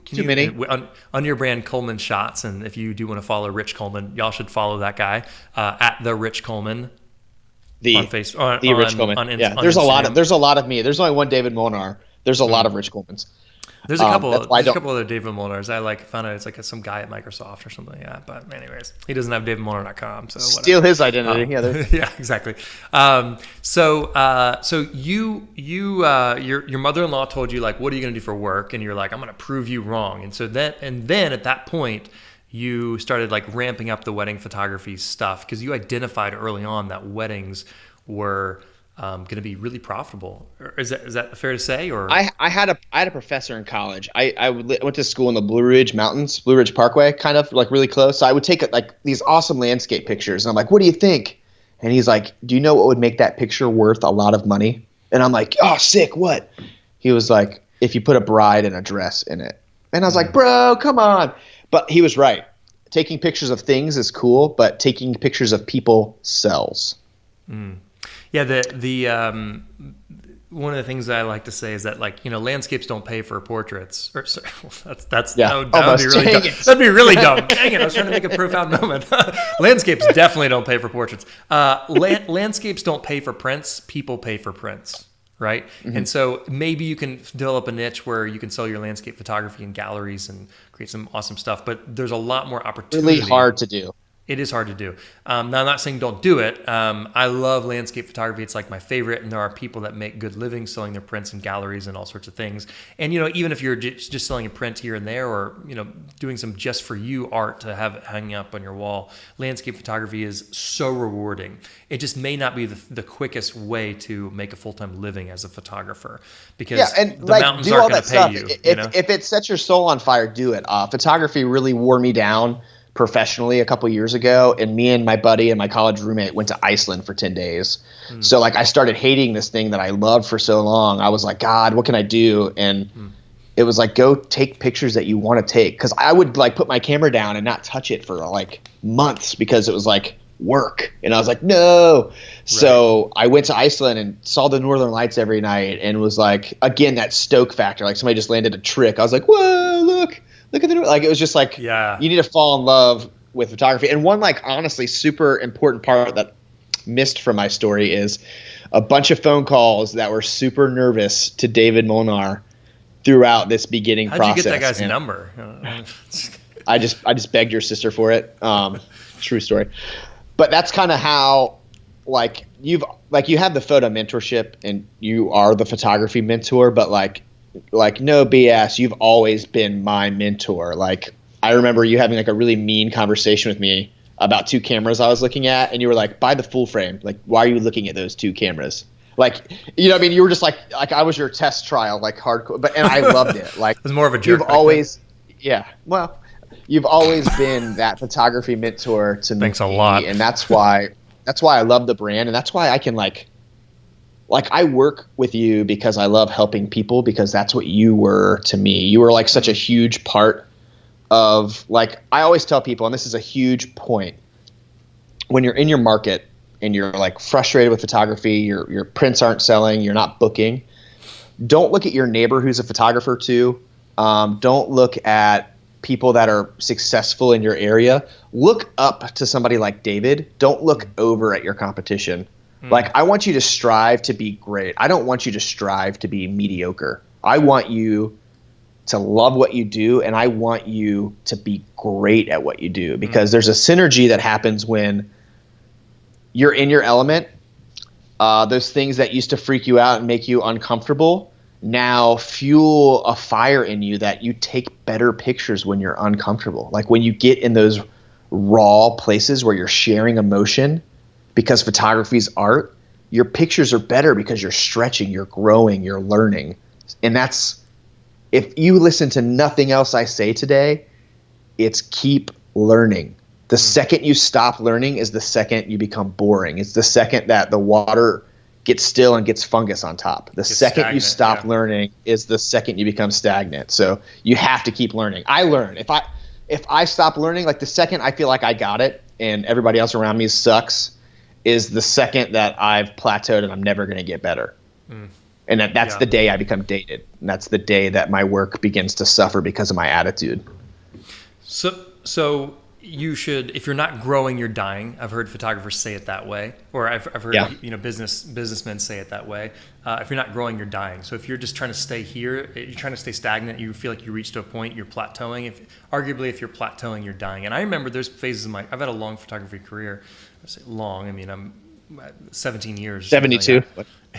on your brand Coleman Shots, and if you do want to follow Rich Coleman, y'all should follow that guy at the Rich Coleman. On Facebook, Rich Coleman. There's a lot of me. There's only one David Molnar. There's a lot of Rich Colemans. There's a couple other David Molnars. I found out it's like some guy at Microsoft or something like that. But anyways, he doesn't have DavidMolnar.com. So whatever. Steal his identity. Yeah, exactly. So your mother-in-law told you like, what are you going to do for work? And you're like, I'm going to prove you wrong. And then at that point, you started like ramping up the wedding photography stuff, because you identified early on that weddings were going to be really profitable. Is that fair to say? Or I had a professor in college. I went to school in the Blue Ridge Mountains, Blue Ridge Parkway, kind of like really close. So I would take like these awesome landscape pictures, and I'm like, what do you think? And he's like, do you know what would make that picture worth a lot of money? And I'm like, oh, sick. What? He was like, if you put a bride in a dress in it. And I was like, bro, come on. But he was right. Taking pictures of things is cool, but taking pictures of people sells. Yeah, one of the things that I like to say is that, like, landscapes don't pay for portraits. Or sorry, that Yeah, would be almost. really Dang dumb. it. That'd be really dumb. Dang it! I was trying to make a profound moment. Landscapes definitely don't pay for portraits. Landscapes don't pay for prints. People pay for prints, right? And so maybe you can develop a niche where you can sell your landscape photography in galleries and create some awesome stuff. But there's a lot more opportunity. Really hard to do. It is hard to do. Now, I'm not saying don't do it. I love landscape photography. It's like my favorite, and there are people that make good livings selling their prints in galleries and all sorts of things. And even if you're just selling a print here and there, or doing some just for you art to have it hanging up on your wall, landscape photography is so rewarding. It just may not be the quickest way to make a full-time living as a photographer, because and the mountains do aren't all going that to pay stuff. you. If it sets your soul on fire, do it. Photography really wore me down professionally a couple years ago, and me and my buddy and my college roommate went to Iceland for 10 days. So I started hating this thing that I loved for so long. I was like, God, what can I do? And it was like, go take pictures that you want to take. Cause I would put my camera down and not touch it for months because it was work. And I was like, no. Right. So I went to Iceland and saw the Northern Lights every night, and was again, that stoke factor. Somebody just landed a trick. I was like, whoa, look at the, it was just you need to fall in love with photography. And one honestly super important part that missed from my story is a bunch of phone calls that were super nervous to David Molnar throughout this beginning process. How'd you get that guy's number? I just begged your sister for it. True story. But that's kind of how you have the photo mentorship and you are the photography mentor, but no BS, you've always been my mentor. I remember you having a really mean conversation with me about two cameras I was looking at, and you were like, buy the full frame. Why are you looking at those two cameras? You were just I was your test trial, hardcore, and I loved it. It was more of a joke. You've always been that photography mentor to me. Thanks a lot. And that's why I love the brand, and that's why I can I work with you because I love helping people, because that's what you were to me. You were such a huge part of I always tell people, and this is a huge point, when you're in your market and you're frustrated with photography, your prints aren't selling, you're not booking, don't look at your neighbor who's a photographer too. Don't look at people that are successful in your area. Look up to somebody like David. Don't look over at your competition. I want you to strive to be great. I don't want you to strive to be mediocre. I want you to love what you do, and I want you to be great at what you do, because there's a synergy that happens when you're in your element. Those things that used to freak you out and make you uncomfortable now fuel a fire in you that you take better pictures when you're uncomfortable. When you get in those raw places where you're sharing emotion, because photography is art, your pictures are better because you're stretching, you're growing, you're learning. And that's, if you listen to nothing else I say today, it's keep learning. The second you stop learning is the second you become boring. It's the second that the water gets still and gets fungus on top. The second you stop learning is the second you become stagnant. So you have to keep learning. I learn. If I stop learning, the second I feel like I got it and everybody else around me sucks, is the second that I've plateaued and I'm never going to get better. And that's the day I become dated. And that's the day that my work begins to suffer because of my attitude. So you should, if you're not growing, you're dying. I've heard photographers say it that way, or I've heard businessmen say it that way. If you're not growing, you're dying. So if you're just trying to stay here, you're trying to stay stagnant, you feel like you reached a point, you're plateauing. If you're plateauing, you're dying. And I remember there's phases in I've had a long photography career. I say long, I mean I'm 17 years. 72.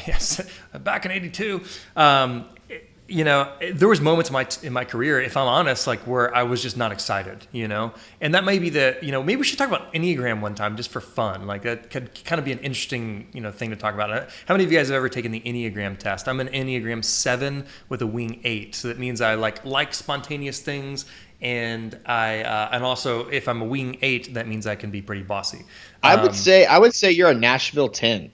Yes, back in '82. There was moments in my career, if I'm honest, where I was just not excited, and that may be maybe we should talk about Enneagram one time just for fun. That could kind of be an interesting, thing to talk about. How many of you guys have ever taken the Enneagram test? I'm an Enneagram 7 with a wing 8. So that means I like spontaneous things. And and also if I'm a wing 8, that means I can be pretty bossy. I would say you're a Nashville 10.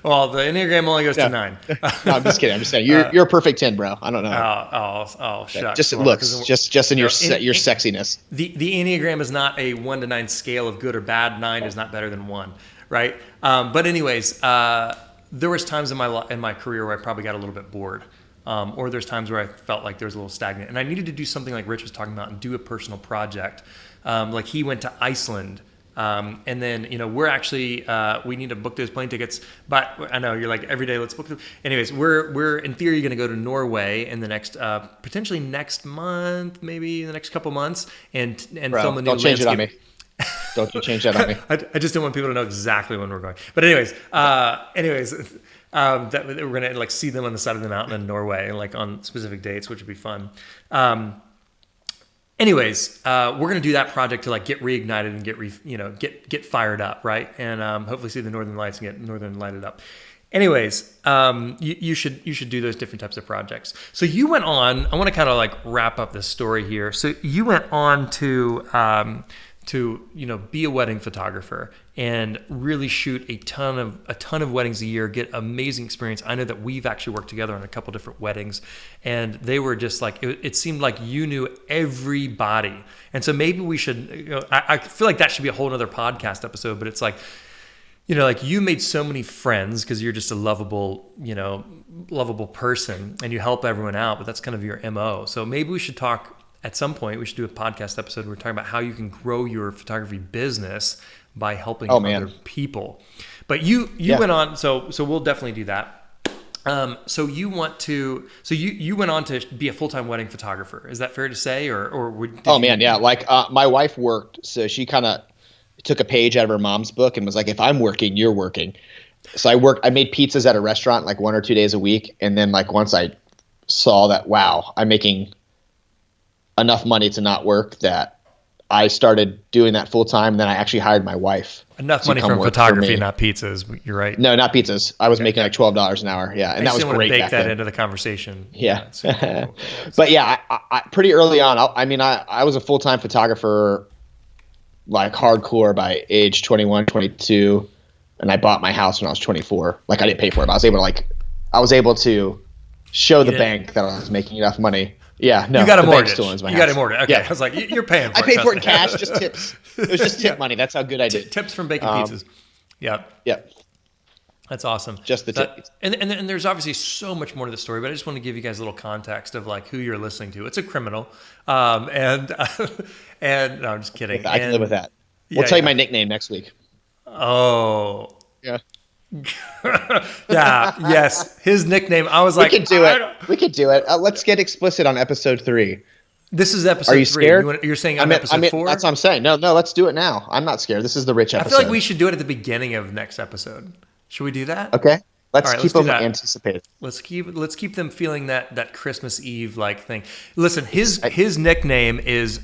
Well, the Enneagram only goes to No. 9. No, I'm just kidding. I'm just saying you're a perfect 10, bro. I don't know. Shucks. Just it Well, looks, 'cause just in you your know, your sexiness. the Enneagram is not a 1 to 9 scale of good or bad. 9 is not better than 1, right? But anyways, there was times in my career where I probably got a little bit bored. Or there's times where I felt like there was a little stagnant, and I needed to do something like Rich was talking about and do a personal project. Like he went to Iceland, and then we're actually we need to book those plane tickets. But I know you're like every day, let's book them. Anyways, we're in theory going to go to Norway in the next potentially next month, maybe in the next couple months, and Bro, film a new don't change landscape. it on me. Don't you change that on me. I just don't want people to know exactly when we're going. But anyways, that we're gonna like see them on the side of the mountain in Norway, like on specific dates, which would be fun. We're gonna do that project to like get reignited and get fired up, right? And hopefully see the Northern Lights and get Northern lighted up. Anyways, you should do those different types of projects. So you went on. I want to kind of like wrap up this story here. So you went on to be a wedding photographer and really shoot a ton of weddings a year, get amazing experience. I know that we've actually worked together on a couple different weddings, and they were just like it seemed like you knew everybody. And so maybe we should. I feel like that should be a whole other podcast episode. But it's like, like you made so many friends because you're just a lovable person, and you help everyone out. But that's kind of your MO. So maybe we should talk. At some point, we should do a podcast episode where we're talking about how you can grow your photography business by helping other people. But you went on, so we'll definitely do that. So you went on to be a full-time wedding photographer. Is that fair to say, or Like my wife worked, so she kind of took a page out of her mom's book and was like, if I'm working, you're working. So I made pizzas at a restaurant like 1 or 2 days a week, and then like once I saw that, wow, I'm making enough money to not work, that I started doing that full time. And then I actually hired my wife. Enough money from photography, not pizzas. You're right. No, not pizzas. I was making like $12 an hour. Yeah, and that was great. Bake that into the conversation. Yeah, cool. But yeah, I pretty early on. I was a full time photographer, like hardcore by age 21, 22, and I bought my house when I was 24. Like I didn't pay for it, but I was able to show the bank that I was making enough money. Yeah, no. You got a mortgage. Still owns my you house. got a mortgage. Okay, yeah. I was like, you're paying for it. I paid for it in cash, just tips. It was just tip money. That's how good I did. Tips from baking pizzas. Yeah. Yeah. That's awesome. Just the tip. And there's obviously so much more to the story, but I just want to give you guys a little context of like who you're listening to. It's a criminal, and no, I'm just kidding. I can live with that. We'll tell you my nickname next week. Oh. Yeah. Yeah. Yes. His nickname. I was like, we could do it. Let's get explicit on episode 3. This is episode 3. Are you scared? You're saying episode 4? That's what I'm saying. No, let's do it now. I'm not scared. This is the Rich episode. I feel like we should do it at the beginning of next episode. Should we do that? Okay. Let's keep them anticipated. Let's keep them feeling that Christmas Eve like thing. Listen, his nickname is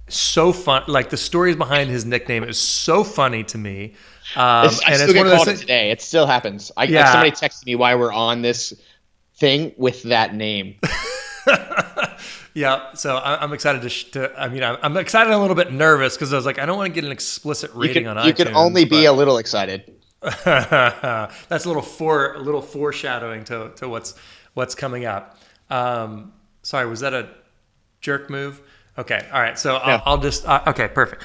so fun. Like the stories behind his nickname is so funny to me. I still get called it today. It still happens. Like somebody texted me why we're on this thing with that name. Yeah, so I'm excited I'm excited and a little bit nervous because I was like, I don't want to get an explicit rating on iTunes. You can only be a little excited. That's a little foreshadowing to what's coming up. Sorry, was that a jerk move? Okay, all right. So I'll just okay, perfect.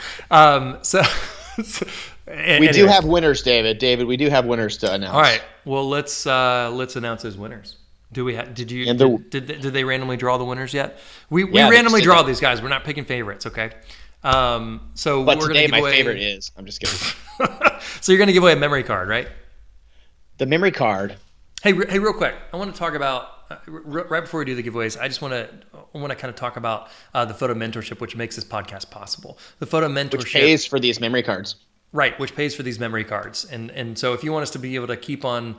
We do have winners, David. David, we do have winners to announce. All right. Well, let's announce his winners. Do we? Did they randomly draw the winners yet? We randomly draw these guys. We're not picking favorites. Okay. But we're today my favorite is. I'm just kidding. So you're going to give away a memory card, right? The memory card. Hey, real quick. I want to talk about right before we do the giveaways. I just want to kind of talk about the photo mentorship, which makes this podcast possible. The photo mentorship, which pays for these memory cards. Right, which pays for these memory cards. And so if you want us to be able to keep on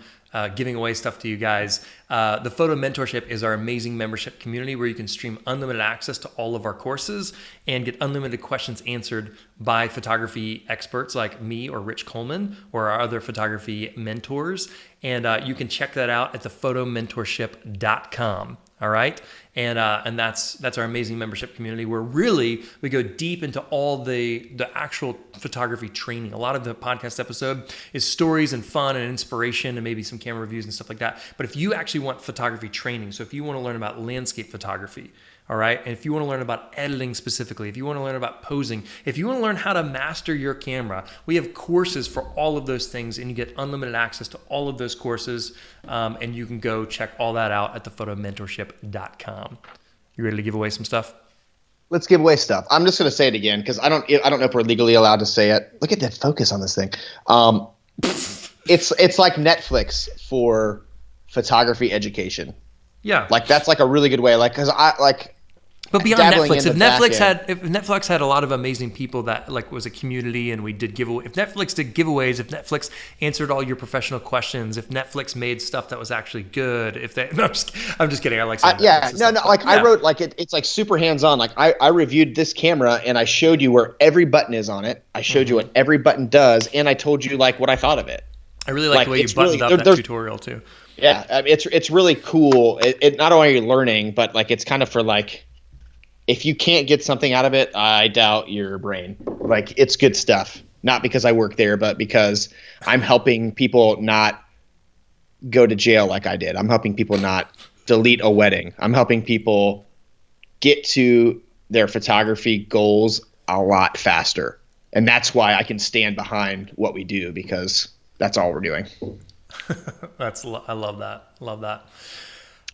giving away stuff to you guys, the Photo Mentorship is our amazing membership community where you can stream unlimited access to all of our courses and get unlimited questions answered by photography experts like me or Rich Coleman or our other photography mentors. And you can check that out at thephotomentorship.com. All right. And that's our amazing membership community where really we go deep into all the actual photography training. A lot of the podcast episode is stories and fun and inspiration and maybe some camera reviews and stuff like that. But if you actually want photography training, so if you want to learn about landscape photography, all right, and if you want to learn about editing specifically, if you want to learn about posing, if you want to learn how to master your camera, we have courses for all of those things, and you get unlimited access to all of those courses, and you can go check all that out at thephotomentorship.com. You ready to give away some stuff? Let's give away stuff. I'm just going to say it again because I don't know if we're legally allowed to say it. Look at that focus on this thing. It's like Netflix for photography education. Yeah, like that's like a really good way. Like because But beyond Netflix, if Netflix had a lot of amazing people that like was a community and we did giveaway, if Netflix did giveaways, if Netflix answered all your professional questions, if Netflix made stuff that was actually good, I'm just kidding. I like saying I wrote like it's like super hands-on. Like I reviewed this camera and I showed you where every button is on it. I showed you what every button does, and I told you like what I thought of it. I really like the way you buttoned up that tutorial too. Yeah, I mean, it's really cool. It not only are you learning, but like it's kind of for like, if you can't get something out of it, I doubt your brain. Like it's good stuff. Not because I work there, but because I'm helping people not go to jail like I did. I'm helping people not delete a wedding. I'm helping people get to their photography goals a lot faster. And that's why I can stand behind what we do, because that's all we're doing. I love that. Love that.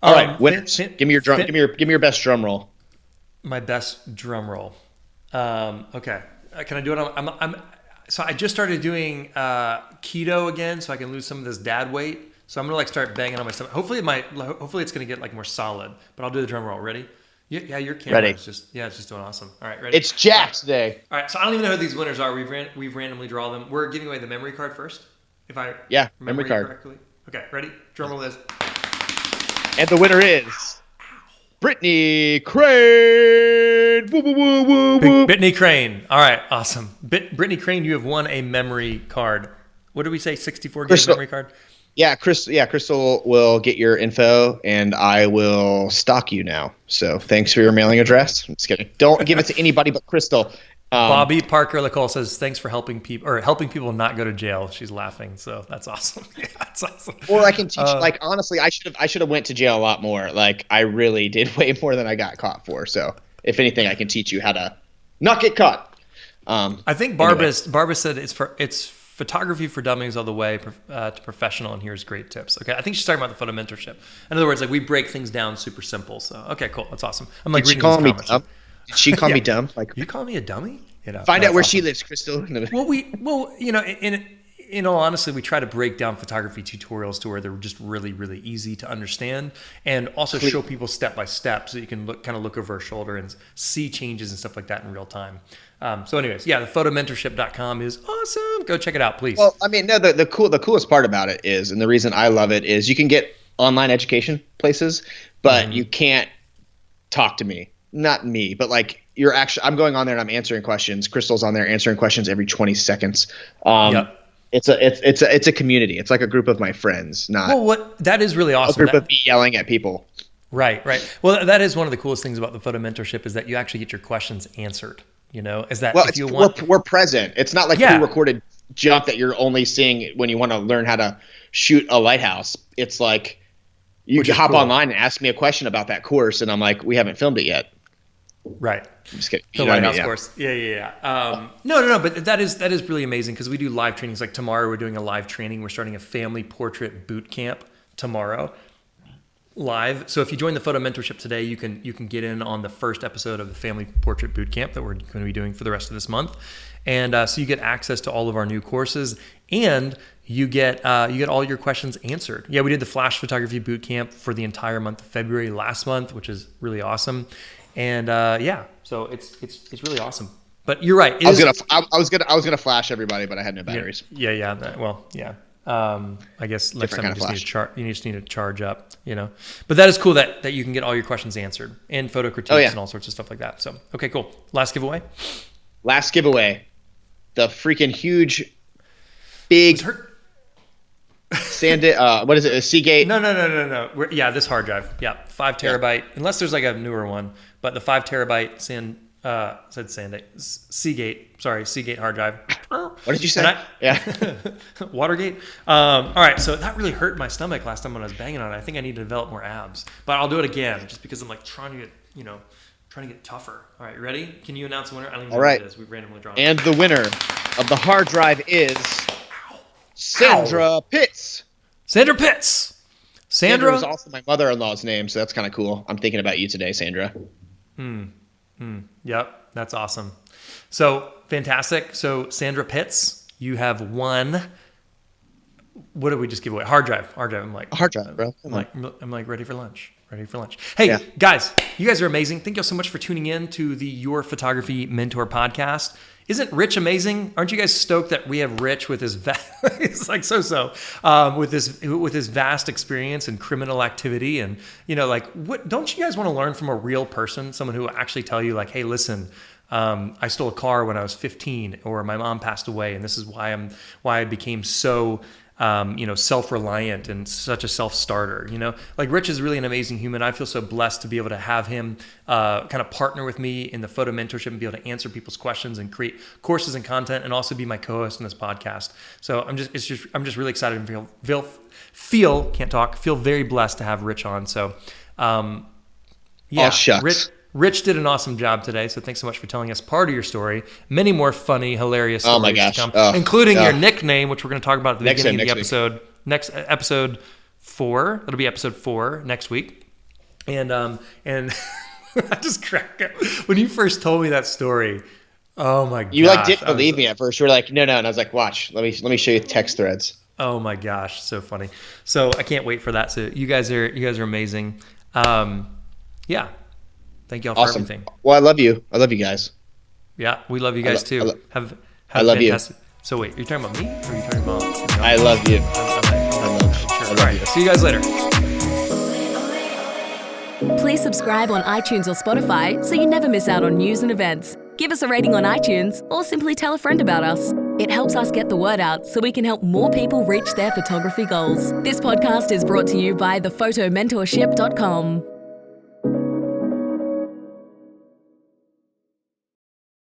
All right, winners. Give me your best drum roll. My best drum roll. Okay. Can I do it? So I just started doing keto again, so I can lose some of this dad weight. So I'm gonna like start banging on my stomach. Hopefully it's gonna get like more solid. But I'll do the drum roll. Ready? Yeah, your camera is just doing awesome. All right, ready? It's Jack today. All right, so I don't even know who these winners are. We've randomly draw them. We're giving away the memory card first. If I remember correctly. Okay, ready? Drum roll this. And the winner is Brittany Crane. Woo, woo, woo, woo, woo. Brittany Crane. All right, awesome. Brittany Crane, you have won a memory card. What did we say? 64 gig memory card? Yeah, Crystal will get your info, and I will stalk you now. So thanks for your mailing address. I'm just kidding. Don't give it to anybody but Crystal. Bobby Parker Lacole says, thanks for helping people not go to jail. She's laughing. So that's awesome. Yeah, that's awesome. Or I can teach, like, honestly, I should have went to jail a lot more. Like, I really did way more than I got caught for. So if anything, I can teach you how to not get caught. I think Barbara said it's photography for dummies all the way to professional, and here's great tips. Okay, I think she's talking about the photo mentorship. In other words, like we break things down super simple. So okay, cool, that's awesme. I'm like, did she call me dumb? Did she call me dumb? Like, you call me a dummy? Find out where she lives, Crystal. Well, in all honesty, we try to break down photography tutorials to where they're just really, really easy to understand, and also show people step by step so you can look over our shoulder and see changes and stuff like that in real time. So anyways, yeah, the photomentorship.com is awesome. Go check it out, please. Well, I mean, no, the coolest part about it is, and the reason I love it is, you can get online education places, but you can't talk to me. Not me, but like I'm going on there and I'm answering questions. Crystal's on there answering questions every 20 seconds. It's a community. It's like a group of my friends, not that is really awesome. A group of me yelling at people. Right. Well, that is one of the coolest things about the photo mentorship is that you actually get your questions answered. We're present. It's not like pre-recorded junk that you're only seeing when you want to learn how to shoot a lighthouse. It's like you can hop online and ask me a question about that course, and I'm like, we haven't filmed it yet. Right. I'm just kidding. The lighthouse course. Yeah. No. But that is really amazing because we do live trainings. Like tomorrow, we're doing a live training. We're starting a family portrait boot camp tomorrow. Live. So if you join the photo mentorship today, you can get in on the first episode of the family portrait boot camp that we're going to be doing for the rest of this month, and so you get access to all of our new courses, and you get all your questions answered. Yeah, we did the flash photography boot camp for the entire month of February last month, which is really awesome, and so it's really awesome. But you're right. I was gonna flash everybody, but I had no batteries. Yeah. I guess next time you just need to charge up, But that is cool that you can get all your questions answered and photo critiques and all sorts of stuff like that. So, okay, cool. Last giveaway. The freaking huge, big What is it? A Seagate? No. Yeah, this hard drive. Yeah, 5 terabyte. Unless there's like a newer one, but the 5 terabyte Seagate hard drive. What did you say? Watergate. All right, so that really hurt my stomach last time when I was banging on it. I think I need to develop more abs, but I'll do it again just because I'm like trying to get tougher. All right, you ready? Can you announce the winner? I don't even know what it is. We've randomly drawn. And the winner of the hard drive is Sandra Pitts. Sandra Pitts. Sandra was also my mother-in-law's name, so that's kind of cool. I'm thinking about you today, Sandra. Yep, that's awesome. So fantastic. So Sandra Pitts, you have won. What did we just give away? Hard drive. I'm like hard drive, bro. I'm like ready for lunch. Hey, guys, you guys are amazing. Thank you so much for tuning in to the Your Photography Mentor podcast. Isn't Rich amazing? Aren't you guys stoked that we have Rich with his it's like with his vast experience in criminal activity, and what don't you guys want to learn from a real person, someone who will actually tell you like, hey, listen, I stole a car when I was 15, or my mom passed away, and this is why I became so self-reliant and such a self-starter. Like Rich is really an amazing human. I feel so blessed to be able to have him kind of partner with me in the photo mentorship and be able to answer people's questions and create courses and content, and also be my co-host in this podcast. So I'm just really excited and feel very blessed to have Rich on. So shucks. Rich did an awesome job today, so thanks so much for telling us part of your story. Many more funny, hilarious stories to come, including your nickname, which we're going to talk about at the beginning of the episode. Next episode 4, that'll be episode 4 next week. And I just cracked up when you first told me that story. Oh my gosh! You didn't believe me at first. You were like, no, and I was like, watch. Let me show you text threads. Oh my gosh, so funny. So I can't wait for that. So you guys are amazing. Yeah. Thank you all for everything. Well, I love you. I love you guys. Yeah, we love you guys too. I love you. So wait, you're talking about me, or are you talking about? I love you. All right, see you guys later. Please subscribe on iTunes or Spotify so you never miss out on news and events. Give us a rating on iTunes, or simply tell a friend about us. It helps us get the word out so we can help more people reach their photography goals. This podcast is brought to you by thephotomentorship.com.